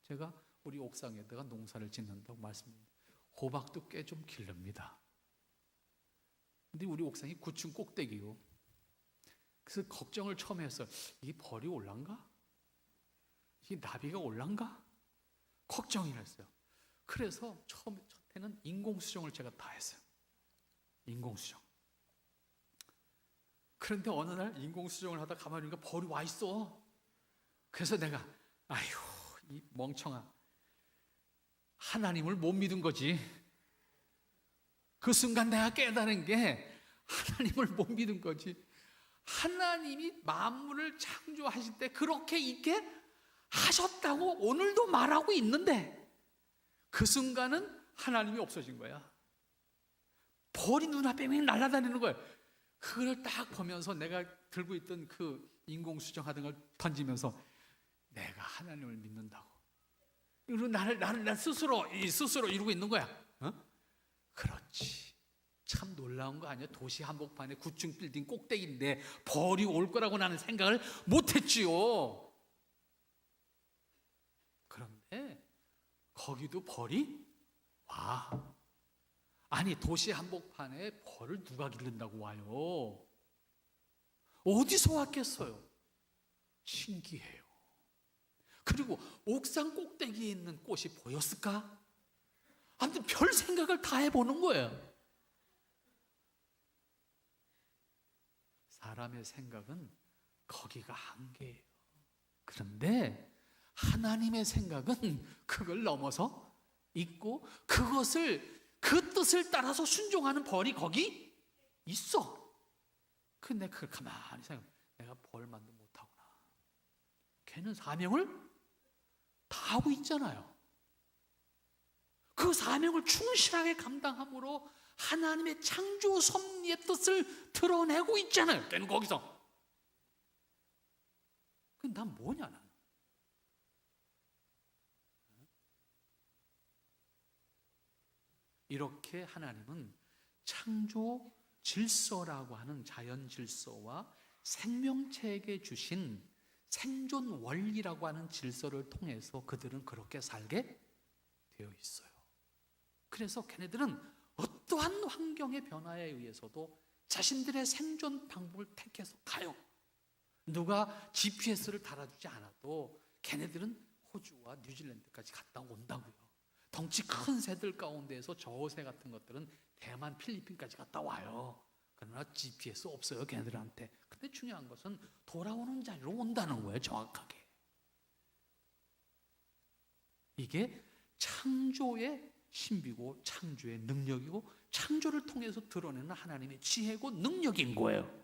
제가 우리 옥상에다가 농사를 짓는다고 말씀드립니다. 호박도 꽤 좀 기릅니다. 근데 우리 옥상이 9층 꼭대기요. 그래서 걱정을 처음 했어요. 이게 벌이 올란가? 이게 나비가 올란가? 걱정이 했어요. 그래서 첫해는 인공수정을 제가 다 했어요. 인공수정. 그런데 어느 날 인공수정을 하다 가만히 보니까 벌이 와 있어. 그래서 내가 아휴, 이 멍청아, 하나님을 못 믿은 거지. 그 순간 내가 깨달은 게 하나님을 못 믿은 거지. 하나님이 만물을 창조하실 때 그렇게 있게 하셨다고 오늘도 말하고 있는데 그 순간은 하나님이 없어진 거야. 벌이 눈앞에 막 날아다니는 거야. 그걸 딱 보면서 내가 들고 있던 그 인공수정하던 걸 던지면서 내가 하나님을 믿는다고. 이리고 나를 스스로 이루고 있는 거야. 어? 그렇지. 참 놀라운 거 아니야? 도시 한복판에 9층 빌딩 꼭대기인데 벌이 올 거라고 나는 생각을 못했지요. 그런데 거기도 벌이 와. 아니, 도시 한복판에 벌을 누가 기른다고 와요? 어디서 왔겠어요? 신기해요. 그리고 옥상 꼭대기에 있는 꽃이 보였을까? 아무튼 별 생각을 다 해보는 거예요. 사람의 생각은 거기가 한계예요. 그런데 하나님의 생각은 그걸 넘어서 있고 그 뜻을 따라서 순종하는 벌이 거기 있어. 근데 그걸 가만히 생각해. 내가 벌만도 못하구나. 걔는 사명을 다 하고 있잖아요. 그 사명을 충실하게 감당함으로 하나님의 창조 섭리의 뜻을 드러내고 있잖아요. 걔는 거기서. 그럼 난 뭐냐, 나는. 이렇게 하나님은 창조 질서라고 하는 자연 질서와 생명체에게 주신 생존 원리라고 하는 질서를 통해서 그들은 그렇게 살게 되어 있어요. 그래서 걔네들은 어떠한 환경의 변화에 의해서도 자신들의 생존 방법을 택해서 가요. 누가 GPS를 달아주지 않아도 걔네들은 호주와 뉴질랜드까지 갔다 온다고요. 덩치 큰 새들 가운데에서 저새 같은 것들은 대만, 필리핀까지 갔다 와요. 그러나 GPS 없어요, 걔네들한테. 근데 중요한 것은 돌아오는 자리로 온다는 거예요, 정확하게. 이게 창조의 신비고 창조의 능력이고 창조를 통해서 드러내는 하나님의 지혜고 능력인 거예요.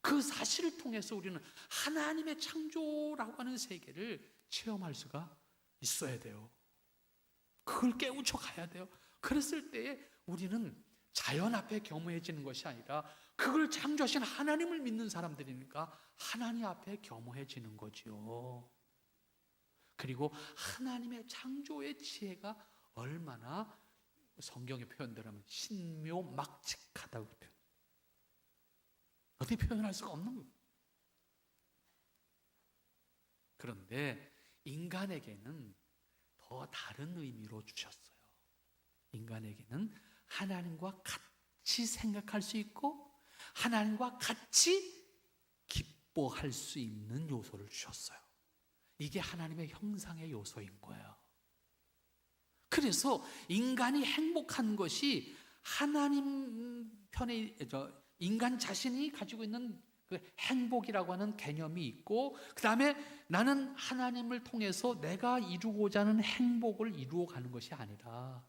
그 사실을 통해서 우리는 하나님의 창조라고 하는 세계를 체험할 수가 있어야 돼요. 그걸 깨우쳐 가야 돼요. 그랬을 때에 우리는 자연 앞에 겸허해지는 것이 아니라 그걸 창조하신 하나님을 믿는 사람들이니까 하나님 앞에 겸허해지는 거죠. 그리고 하나님의 창조의 지혜가 얼마나 성경의 표현대로 하면 신묘막측하다고 표현. 어떻게 표현할 수가 없는 거예요. 그런데 인간에게는 더 다른 의미로 주셨어요. 인간에게는 하나님과 같이 생각할 수 있고 하나님과 같이 기뻐할 수 있는 요소를 주셨어요. 이게 하나님의 형상의 요소인 거예요. 그래서 인간이 행복한 것이 하나님 편에 인간 자신이 가지고 있는 그 행복이라고 하는 개념이 있고, 그 다음에 나는 하나님을 통해서 내가 이루고자 하는 행복을 이루어가는 것이 아니라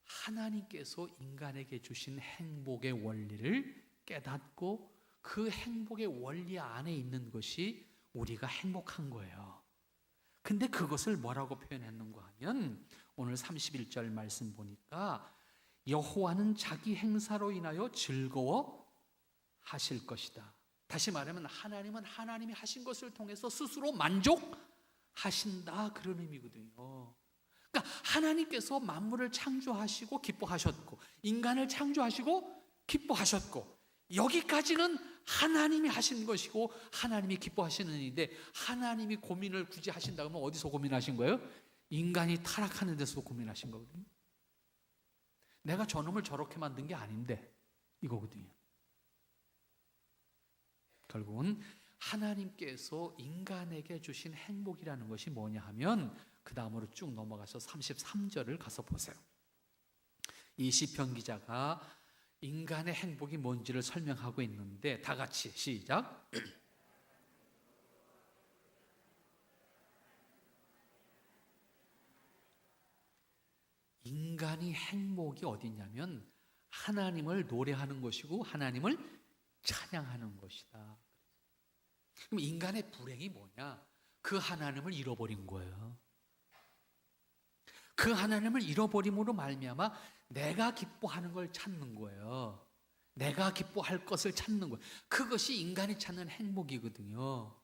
하나님께서 인간에게 주신 행복의 원리를 깨닫고 그 행복의 원리 안에 있는 것이 우리가 행복한 거예요. 근데 그것을 뭐라고 표현했는가 하면 오늘 31절 말씀 보니까 여호와는 자기 행사로 인하여 즐거워 하실 것이다. 다시 말하면 하나님은 하나님이 하신 것을 통해서 스스로 만족하신다, 그런 의미거든요. 그러니까 하나님께서 만물을 창조하시고 기뻐하셨고 인간을 창조하시고 기뻐하셨고 여기까지는 하나님이 하신 것이고 하나님이 기뻐하시는 일인데, 하나님이 고민을 굳이 하신다 그러면 어디서 고민하신 거예요? 인간이 타락하는 데서 고민하신 거거든요. 내가 저놈을 저렇게 만든 게 아닌데 이거거든요. 결국은 하나님께서 인간에게 주신 행복이라는 것이 뭐냐 하면 그 다음으로 쭉 넘어가서 33절을 가서 보세요. 이 시편 기자가 인간의 행복이 뭔지를 설명하고 있는데 다 같이 시작. 인간이 행복이 어디냐면 하나님을 노래하는 것이고 하나님을 찬양하는 것이다. 그럼 인간의 불행이 뭐냐? 그 하나님을 잃어버린 거예요. 그 하나님을 잃어버림으로 말미암아 내가 기뻐하는 걸 찾는 거예요. 내가 기뻐할 것을 찾는 거예요. 그것이 인간이 찾는 행복이거든요.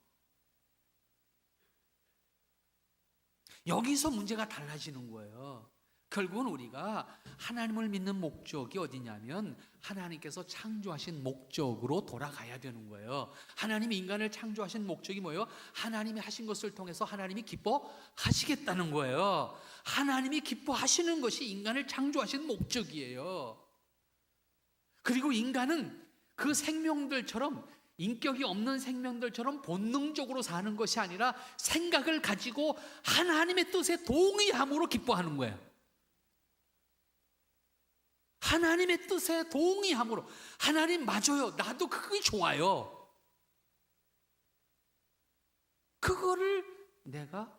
여기서 문제가 달라지는 거예요. 결국은 우리가 하나님을 믿는 목적이 어디냐면 하나님께서 창조하신 목적으로 돌아가야 되는 거예요. 하나님이 인간을 창조하신 목적이 뭐예요? 하나님이 하신 것을 통해서 하나님이 기뻐하시겠다는 거예요. 하나님이 기뻐하시는 것이 인간을 창조하신 목적이에요. 그리고 인간은 그 생명들처럼 인격이 없는 생명들처럼 본능적으로 사는 것이 아니라 생각을 가지고 하나님의 뜻에 동의함으로 기뻐하는 거예요. 하나님의 뜻에 동의함으로 하나님 맞아요, 나도 그게 좋아요, 그거를 내가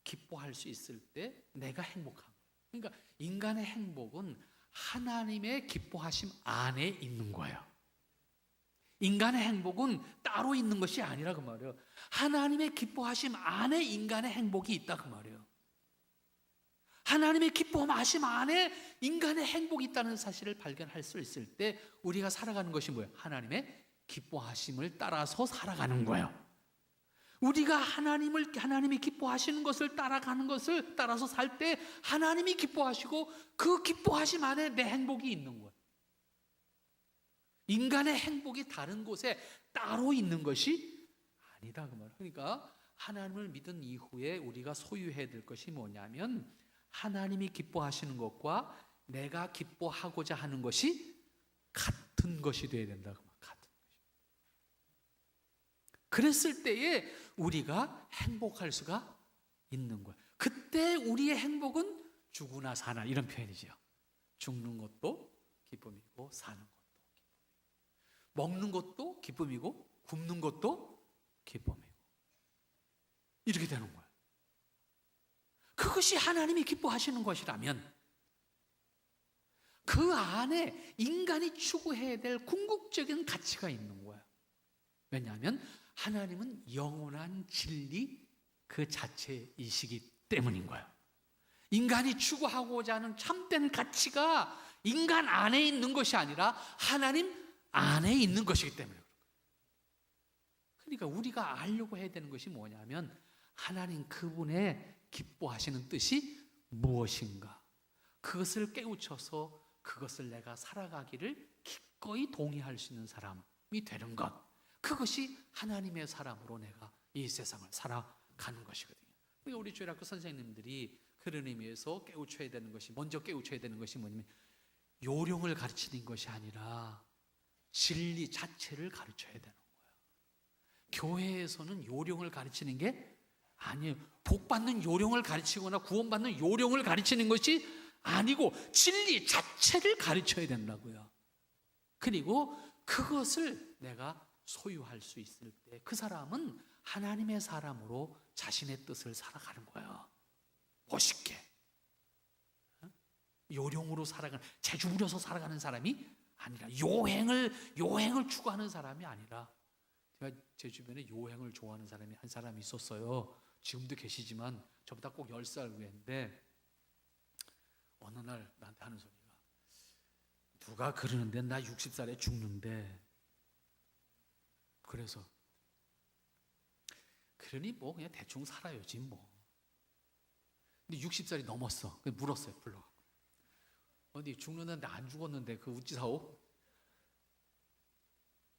기뻐할 수 있을 때 내가 행복한 거예요. 그러니까 인간의 행복은 하나님의 기뻐하심 안에 있는 거예요. 인간의 행복은 따로 있는 것이 아니라 그 말이에요. 하나님의 기뻐하심 안에 인간의 행복이 있다 그 말이에요. 하나님의 기뻐하심 안에 인간의 행복이 있다는 사실을 발견할 수 있을 때 우리가 살아가는 것이 뭐예요? 하나님의 기뻐하심을 따라서 살아가는 거예요. 우리가 하나님이 기뻐하시는 것을 따라가는 것을 따라서 살 때 하나님이 기뻐하시고 그 기뻐하심 안에 내 행복이 있는 거예요. 인간의 행복이 다른 곳에 따로 있는 것이 아니다 그 말이에요. 그러니까 하나님을 믿은 이후에 우리가 소유해야 될 것이 뭐냐면 하나님이 기뻐하시는 것과 내가 기뻐하고자 하는 것이 같은 것이 되어야 된다. 같은 것이. 그랬을 때에 우리가 행복할 수가 있는 거예요. 그때 우리의 행복은 죽으나 사나 이런 표현이죠. 죽는 것도 기쁨이고 사는 것도 기쁨이고 먹는 것도 기쁨이고 굶는 것도 기쁨이고 이렇게 되는 거예요. 그것이 하나님이 기뻐하시는 것이라면 그 안에 인간이 추구해야 될 궁극적인 가치가 있는 거예요. 왜냐하면 하나님은 영원한 진리 그 자체이시기 때문인 거예요. 인간이 추구하고자 하는 참된 가치가 인간 안에 있는 것이 아니라 하나님 안에 있는 것이기 때문에 그런 거예요. 그러니까 우리가 알려고 해야 되는 것이 뭐냐면 하나님 그분의 기뻐하시는 뜻이 무엇인가, 그것을 깨우쳐서 그것을 내가 살아가기를 기꺼이 동의할 수 있는 사람이 되는 것, 그것이 하나님의 사람으로 내가 이 세상을 살아가는 것이거든요. 그러니까 우리 주일학교 선생님들이 그런 의미에서 깨우쳐야 되는 것이, 먼저 깨우쳐야 되는 것이 뭐냐면 요령을 가르치는 것이 아니라 진리 자체를 가르쳐야 되는 거예요. 교회에서는 요령을 가르치는 게 아니에요. 복받는 요령을 가르치거나 구원받는 요령을 가르치는 것이 아니고 진리 자체를 가르쳐야 된다고요. 그리고 그것을 내가 소유할 수 있을 때 그 사람은 하나님의 사람으로 자신의 뜻을 살아가는 거예요. 멋있게 요령으로 살아가는, 재주 부려서 살아가는 사람이 아니라 요행을 추구하는 사람이 아니라, 제가 제 주변에 요행을 좋아하는 사람이 한 사람이 있었어요. 지금도 계시지만 저보다 꼭 10살 위인데 어느 날 나한테 하는 소리가, 누가 그러는데 나 60살에 죽는데, 그래서 그러니 뭐 그냥 대충 살아야지 뭐. 근데 60살이 넘었어. 그래서 물었어요. 불러갖고 어디 죽는다는데 안 죽었는데 그 우찌사오?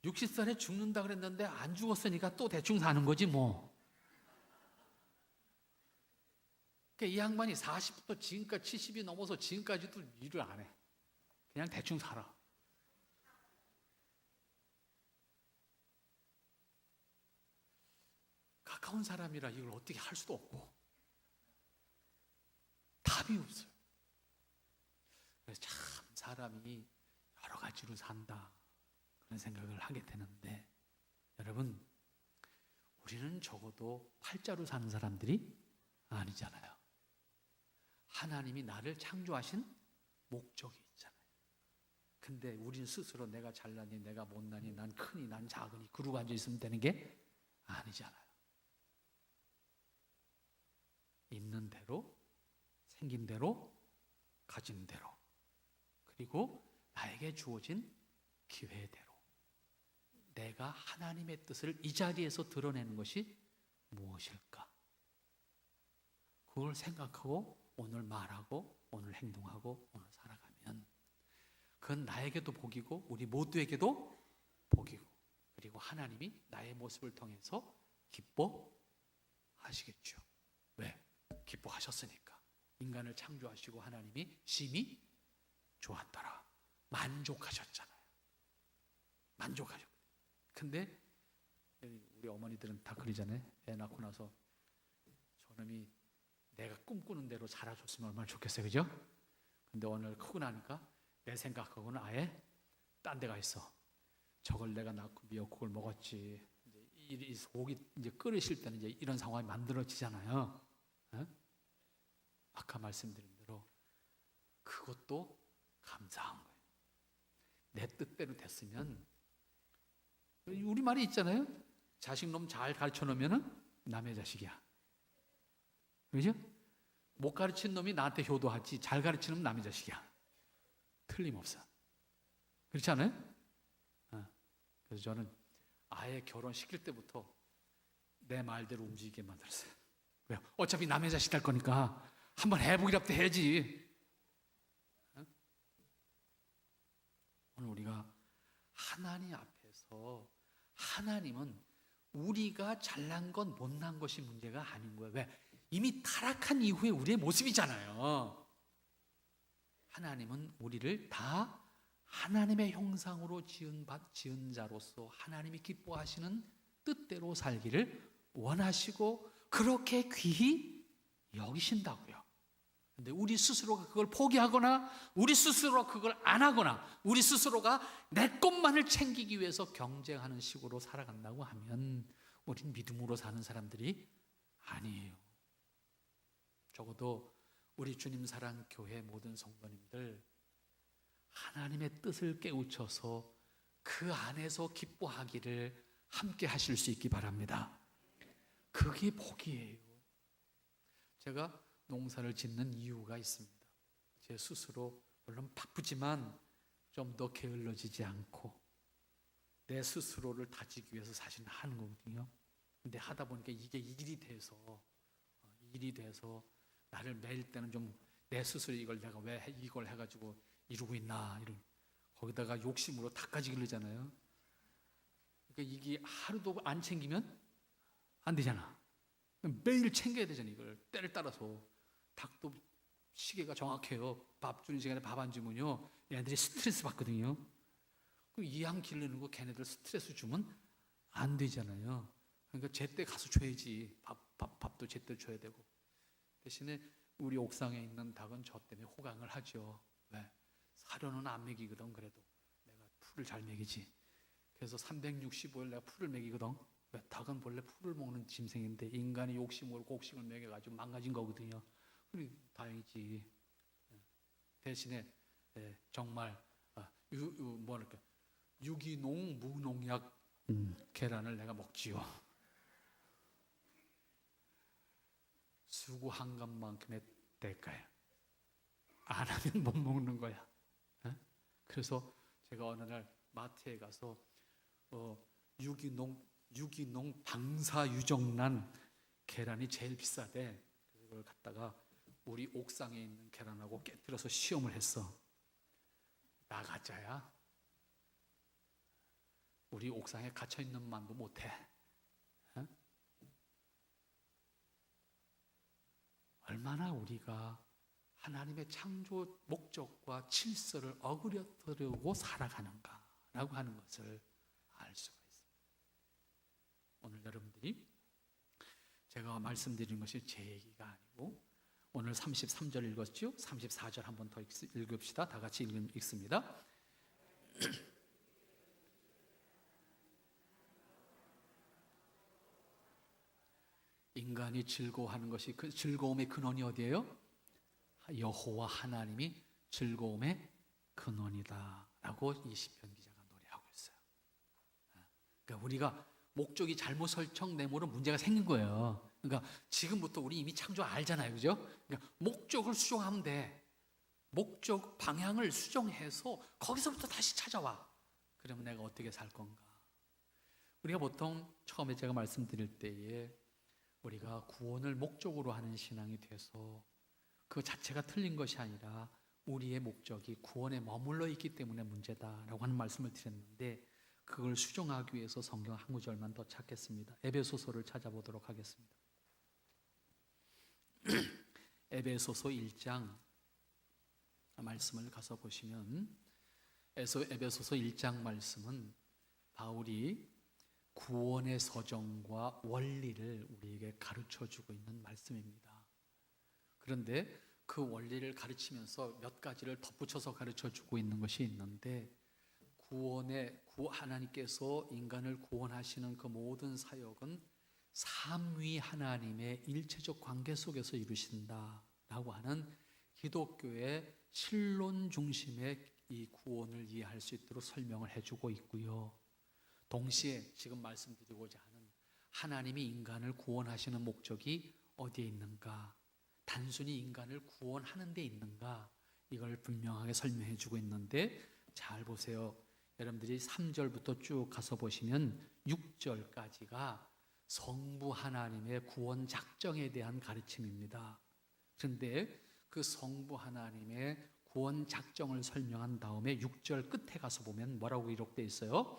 60살에 죽는다 그랬는데 안 죽었으니까 또 대충 사는 거지 뭐. 그러니까 이 양반이 40부터 지금까지 70이 넘어서 지금까지도 일을 안 해. 그냥 대충 살아. 가까운 사람이라 이걸 어떻게 할 수도 없고 답이 없어요. 그래서 참 사람이 여러 가지로 산다 그런 생각을 하게 되는데, 여러분 우리는 적어도 팔자로 사는 사람들이 아니잖아요. 하나님이 나를 창조하신 목적이 있잖아요. 근데 우리는 스스로 내가 잘나니 내가 못나니 난 크니 난 작으니 그러고 앉아있으면 되는 게 아니잖아요. 있는 대로, 생긴 대로, 가진 대로, 그리고 나에게 주어진 기회대로 내가 하나님의 뜻을 이 자리에서 드러내는 것이 무엇일까? 그걸 생각하고 오늘 말하고 오늘 행동하고 오늘 살아가면 그건 나에게도 복이고 우리 모두에게도 복이고, 그리고 하나님이 나의 모습을 통해서 기뻐하시겠죠. 왜? 기뻐하셨으니까. 인간을 창조하시고 하나님이 심히 좋았더라. 만족하셨잖아요. 만족하셨. 근데 우리 어머니들은 다 그러잖아요. 애 낳고 나서 저놈이 내가 꿈꾸는 대로 자라줬으면 얼마나 좋겠어요, 그죠? 근데 오늘 크고 나니까 내 생각하고는 아예 딴 데가 있어. 저걸 내가 낳고 미역국을 먹었지. 이 속이 이제 끓이실 때는 이제 이런 상황이 만들어지잖아요. 어? 아까 말씀드린 대로 그것도 감사한 거예요. 내 뜻대로 됐으면, 우리 말이 있잖아요. 자식 놈 잘 가르쳐 놓으면 남의 자식이야. 그죠? 못 가르친 놈이 나한테 효도하지 잘 가르치는 놈 남의 자식이야. 틀림없어. 그렇지 않아요? 그래서 저는 아예 결혼시킬 때부터 내 말대로 움직이게 만들었어요. 왜요? 어차피 남의 자식 될 거니까 한번 해보기라도 해야지. 오늘 우리가 하나님 앞에서, 하나님은 우리가 잘난 건 못난 것이 문제가 아닌 거예요. 왜? 이미 타락한 이후에 우리의 모습이잖아요. 하나님은 우리를 다 하나님의 형상으로 지은 자로서 하나님이 기뻐하시는 뜻대로 살기를 원하시고 그렇게 귀히 여기신다고요. 근데 우리 스스로가 그걸 포기하거나 우리 스스로 그걸 안 하거나 우리 스스로가 내 것만을 챙기기 위해서 경쟁하는 식으로 살아간다고 하면 우린 믿음으로 사는 사람들이 아니에요. 적어도 우리 주님 사랑 교회 모든 성도님들 하나님의 뜻을 깨우쳐서 그 안에서 기뻐하기를 함께 하실 수 있기 바랍니다. 그게 복이에요. 제가 농사를 짓는 이유가 있습니다. 제 스스로 물론 바쁘지만 좀 더 게을러지지 않고 내 스스로를 다지기 위해서 사실은 하는 거거든요. 근데 하다 보니까 이게 일이 돼서 나를 매일 때는 좀 내 스스로 이걸 내가 왜 이걸 해가지고 이루고 있나 이런 거기다가 욕심으로 닭까지 기르잖아요. 그러니까 이게 하루도 안 챙기면 안 되잖아. 매일 챙겨야 되잖아. 이걸 때를 따라서 닭도 시계가 정확해요. 밥 주는 시간에 밥 안 주면요 얘네들이 스트레스 받거든요. 이왕 기르는 거 걔네들 스트레스 주면 안 되잖아요. 그러니까 제때 가서 줘야지. 밥도 제때 줘야 되고. 대신에 우리 옥상에 있는 닭은 저 때문에 호강을 하죠. 왜? 사료는 안 먹이거든. 그래도 내가 풀을 잘 먹이지. 그래서 365일 내가 풀을 먹이거든. 왜? 닭은 원래 풀을 먹는 짐승인데 인간이 욕심으로 곡식을 먹여가지고 망가진 거거든요. 그래 다행이지. 대신에 정말 뭐랄까 유기농 무농약 계란을 내가 먹지요. 수고한 것만큼의 대가야. 안 하면 못 먹는 거야. 그래서 제가 어느 날 마트에 가서 유기농 방사유정란 계란이 제일 비싸대. 그걸 갖다가 우리 옥상에 있는 계란하고 깨뜨려서 시험을 했어. 나가짜야. 우리 옥상에 갇혀 있는 만도 못해. 얼마나 우리가 하나님의 창조 목적과 질서를 어그러뜨리고 살아가는가라고 하는 것을 알 수가 있습니다. 오늘 여러분들이 제가 말씀드린 것이 제 얘기가 아니고 오늘 33절 읽었죠? 34절 한 번 더 읽읍시다. 다 같이 읽습니다. 인간이 즐거워하는 것이 그 즐거움의 근원이 어디예요? 여호와 하나님이 즐거움의 근원이다 라고 이 시편 기자가 노래하고 있어요. 그러니까 우리가 목적이 잘못 설정됨으로 문제가 생긴 거예요. 그러니까 지금부터 우리 이미 창조 알잖아요. 그죠? 그러니까 목적을 수정하면 돼. 목적 방향을 수정해서 거기서부터 다시 찾아와. 그러면 내가 어떻게 살 건가? 우리가 보통 처음에 제가 말씀드릴 때에 우리가 구원을 목적으로 하는 신앙이 돼서 그 자체가 틀린 것이 아니라 우리의 목적이 구원에 머물러 있기 때문에 문제다라고 하는 말씀을 드렸는데 그걸 수정하기 위해서 성경 한 구절만 더 찾겠습니다. 에베소서를 찾아보도록 하겠습니다. 에베소서 1장 말씀을 가서 보시면 에베소서 1장 말씀은 바울이 구원의 서정과 원리를 우리에게 가르쳐주고 있는 말씀입니다. 그런데 그 원리를 가르치면서 몇 가지를 덧붙여서 가르쳐주고 있는 것이 있는데 하나님께서 인간을 구원하시는 그 모든 사역은 삼위 하나님의 일체적 관계 속에서 이루신다라고 하는 기독교의 신론 중심의 이 구원을 이해할 수 있도록 설명을 해주고 있고요. 동시에 지금 말씀드리고자 하는 하나님이 인간을 구원하시는 목적이 어디에 있는가? 단순히 인간을 구원하는 데 있는가? 이걸 분명하게 설명해 주고 있는데 잘 보세요. 여러분들이 3절부터 쭉 가서 보시면 6절까지가 성부 하나님의 구원 작정에 대한 가르침입니다. 그런데 그 성부 하나님의 구원 작정을 설명한 다음에 6절 끝에 가서 보면 뭐라고 기록되어 있어요?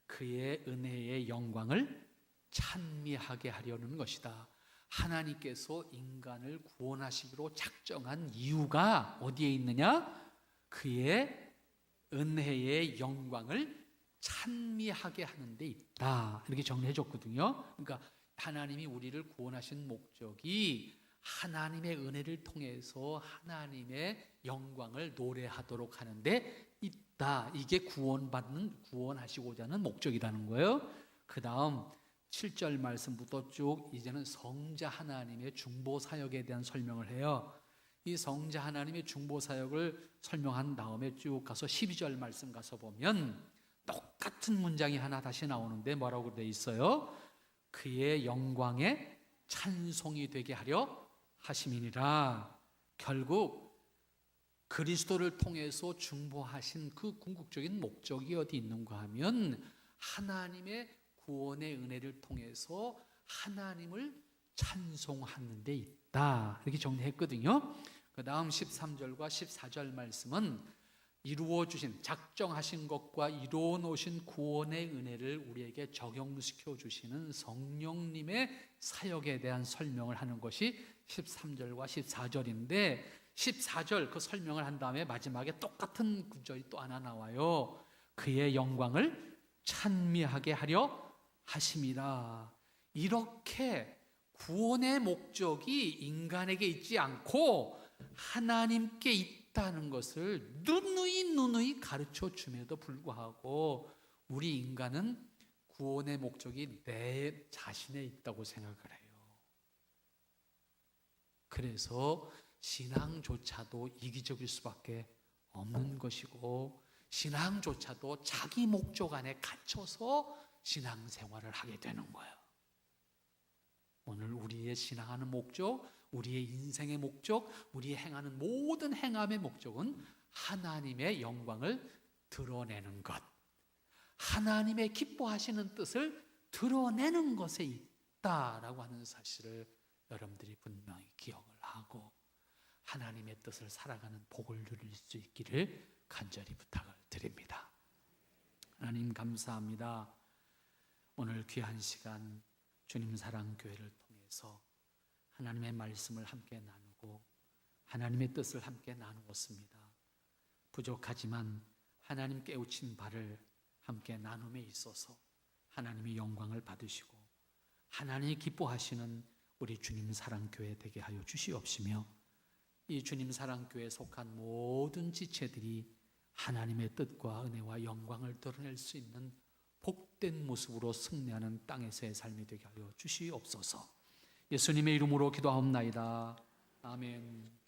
그의 은혜의 영광을 찬미하게 하려는 것이다. 하나님께서 인간을 구원하시기로 작정한 이유가 어디에 있느냐? 그의 은혜의 영광을 찬미하게 하는 데 있다. 이렇게 정리해 줬거든요. 그러니까 하나님이 우리를 구원하신 목적이 하나님의 은혜를 통해서 하나님의 영광을 노래하도록 하는데 있다. 이게 구원하시고자 하는 목적이라는 거예요. 그 다음 7절 말씀부터 쭉 이제는 성자 하나님의 중보 사역에 대한 설명을 해요. 이 성자 하나님의 중보 사역을 설명한 다음에 쭉 가서 12절 말씀 가서 보면 똑같은 문장이 하나 다시 나오는데 뭐라고 되어 있어요? 그의 영광에 찬송이 되게 하려 하심이니라. 결국 그리스도를 통해서 중보하신 그 궁극적인 목적이 어디 있는가 하면 하나님의 구원의 은혜를 통해서 하나님을 찬송하는 데 있다. 이렇게 정리했거든요. 그 다음 13절과 14절 말씀은 이루어 주신, 작정하신 것과 이루어 놓으신 구원의 은혜를 우리에게 적용시켜 주시는 성령님의 사역에 대한 설명을 하는 것이 13절과 14절인데 14절 그 설명을 한 다음에 마지막에 똑같은 구절이 또 하나 나와요. 그의 영광을 찬미하게 하려 하심이라. 이렇게 구원의 목적이 인간에게 있지 않고 하나님께 있다는 것을 누누이 가르쳐 줌에도 불구하고 우리 인간은 구원의 목적이 내 자신에 있다고 생각을 해요. 그래서 신앙조차도 이기적일 수밖에 없는 것이고 신앙조차도 자기 목적 안에 갇혀서 신앙생활을 하게 되는 거예요. 오늘 우리의 신앙하는 목적, 우리의 인생의 목적, 우리의 행하는 모든 행함의 목적은 하나님의 영광을 드러내는 것, 하나님의 기뻐하시는 뜻을 드러내는 것에 있다라고 하는 사실을 여러분들이 분명히 기억을 하고 하나님의 뜻을 살아가는 복을 누릴 수 있기를 간절히 부탁을 드립니다. 하나님 감사합니다. 오늘 귀한 시간 주님 사랑교회를 통해서 하나님의 말씀을 함께 나누고 하나님의 뜻을 함께 나누었습니다. 부족하지만 하나님 깨우친 바를 함께 나눔에 있어서 하나님의 영광을 받으시고 하나님이 기뻐하시는 우리 주님 사랑교회 되게 하여 주시옵시며 이 주님 사랑교회에 속한 모든 지체들이 하나님의 뜻과 은혜와 영광을 드러낼 수 있는 복된 모습으로 승리하는 땅에서의 삶이 되게 하여 주시옵소서. 예수님의 이름으로 기도하옵나이다. 아멘.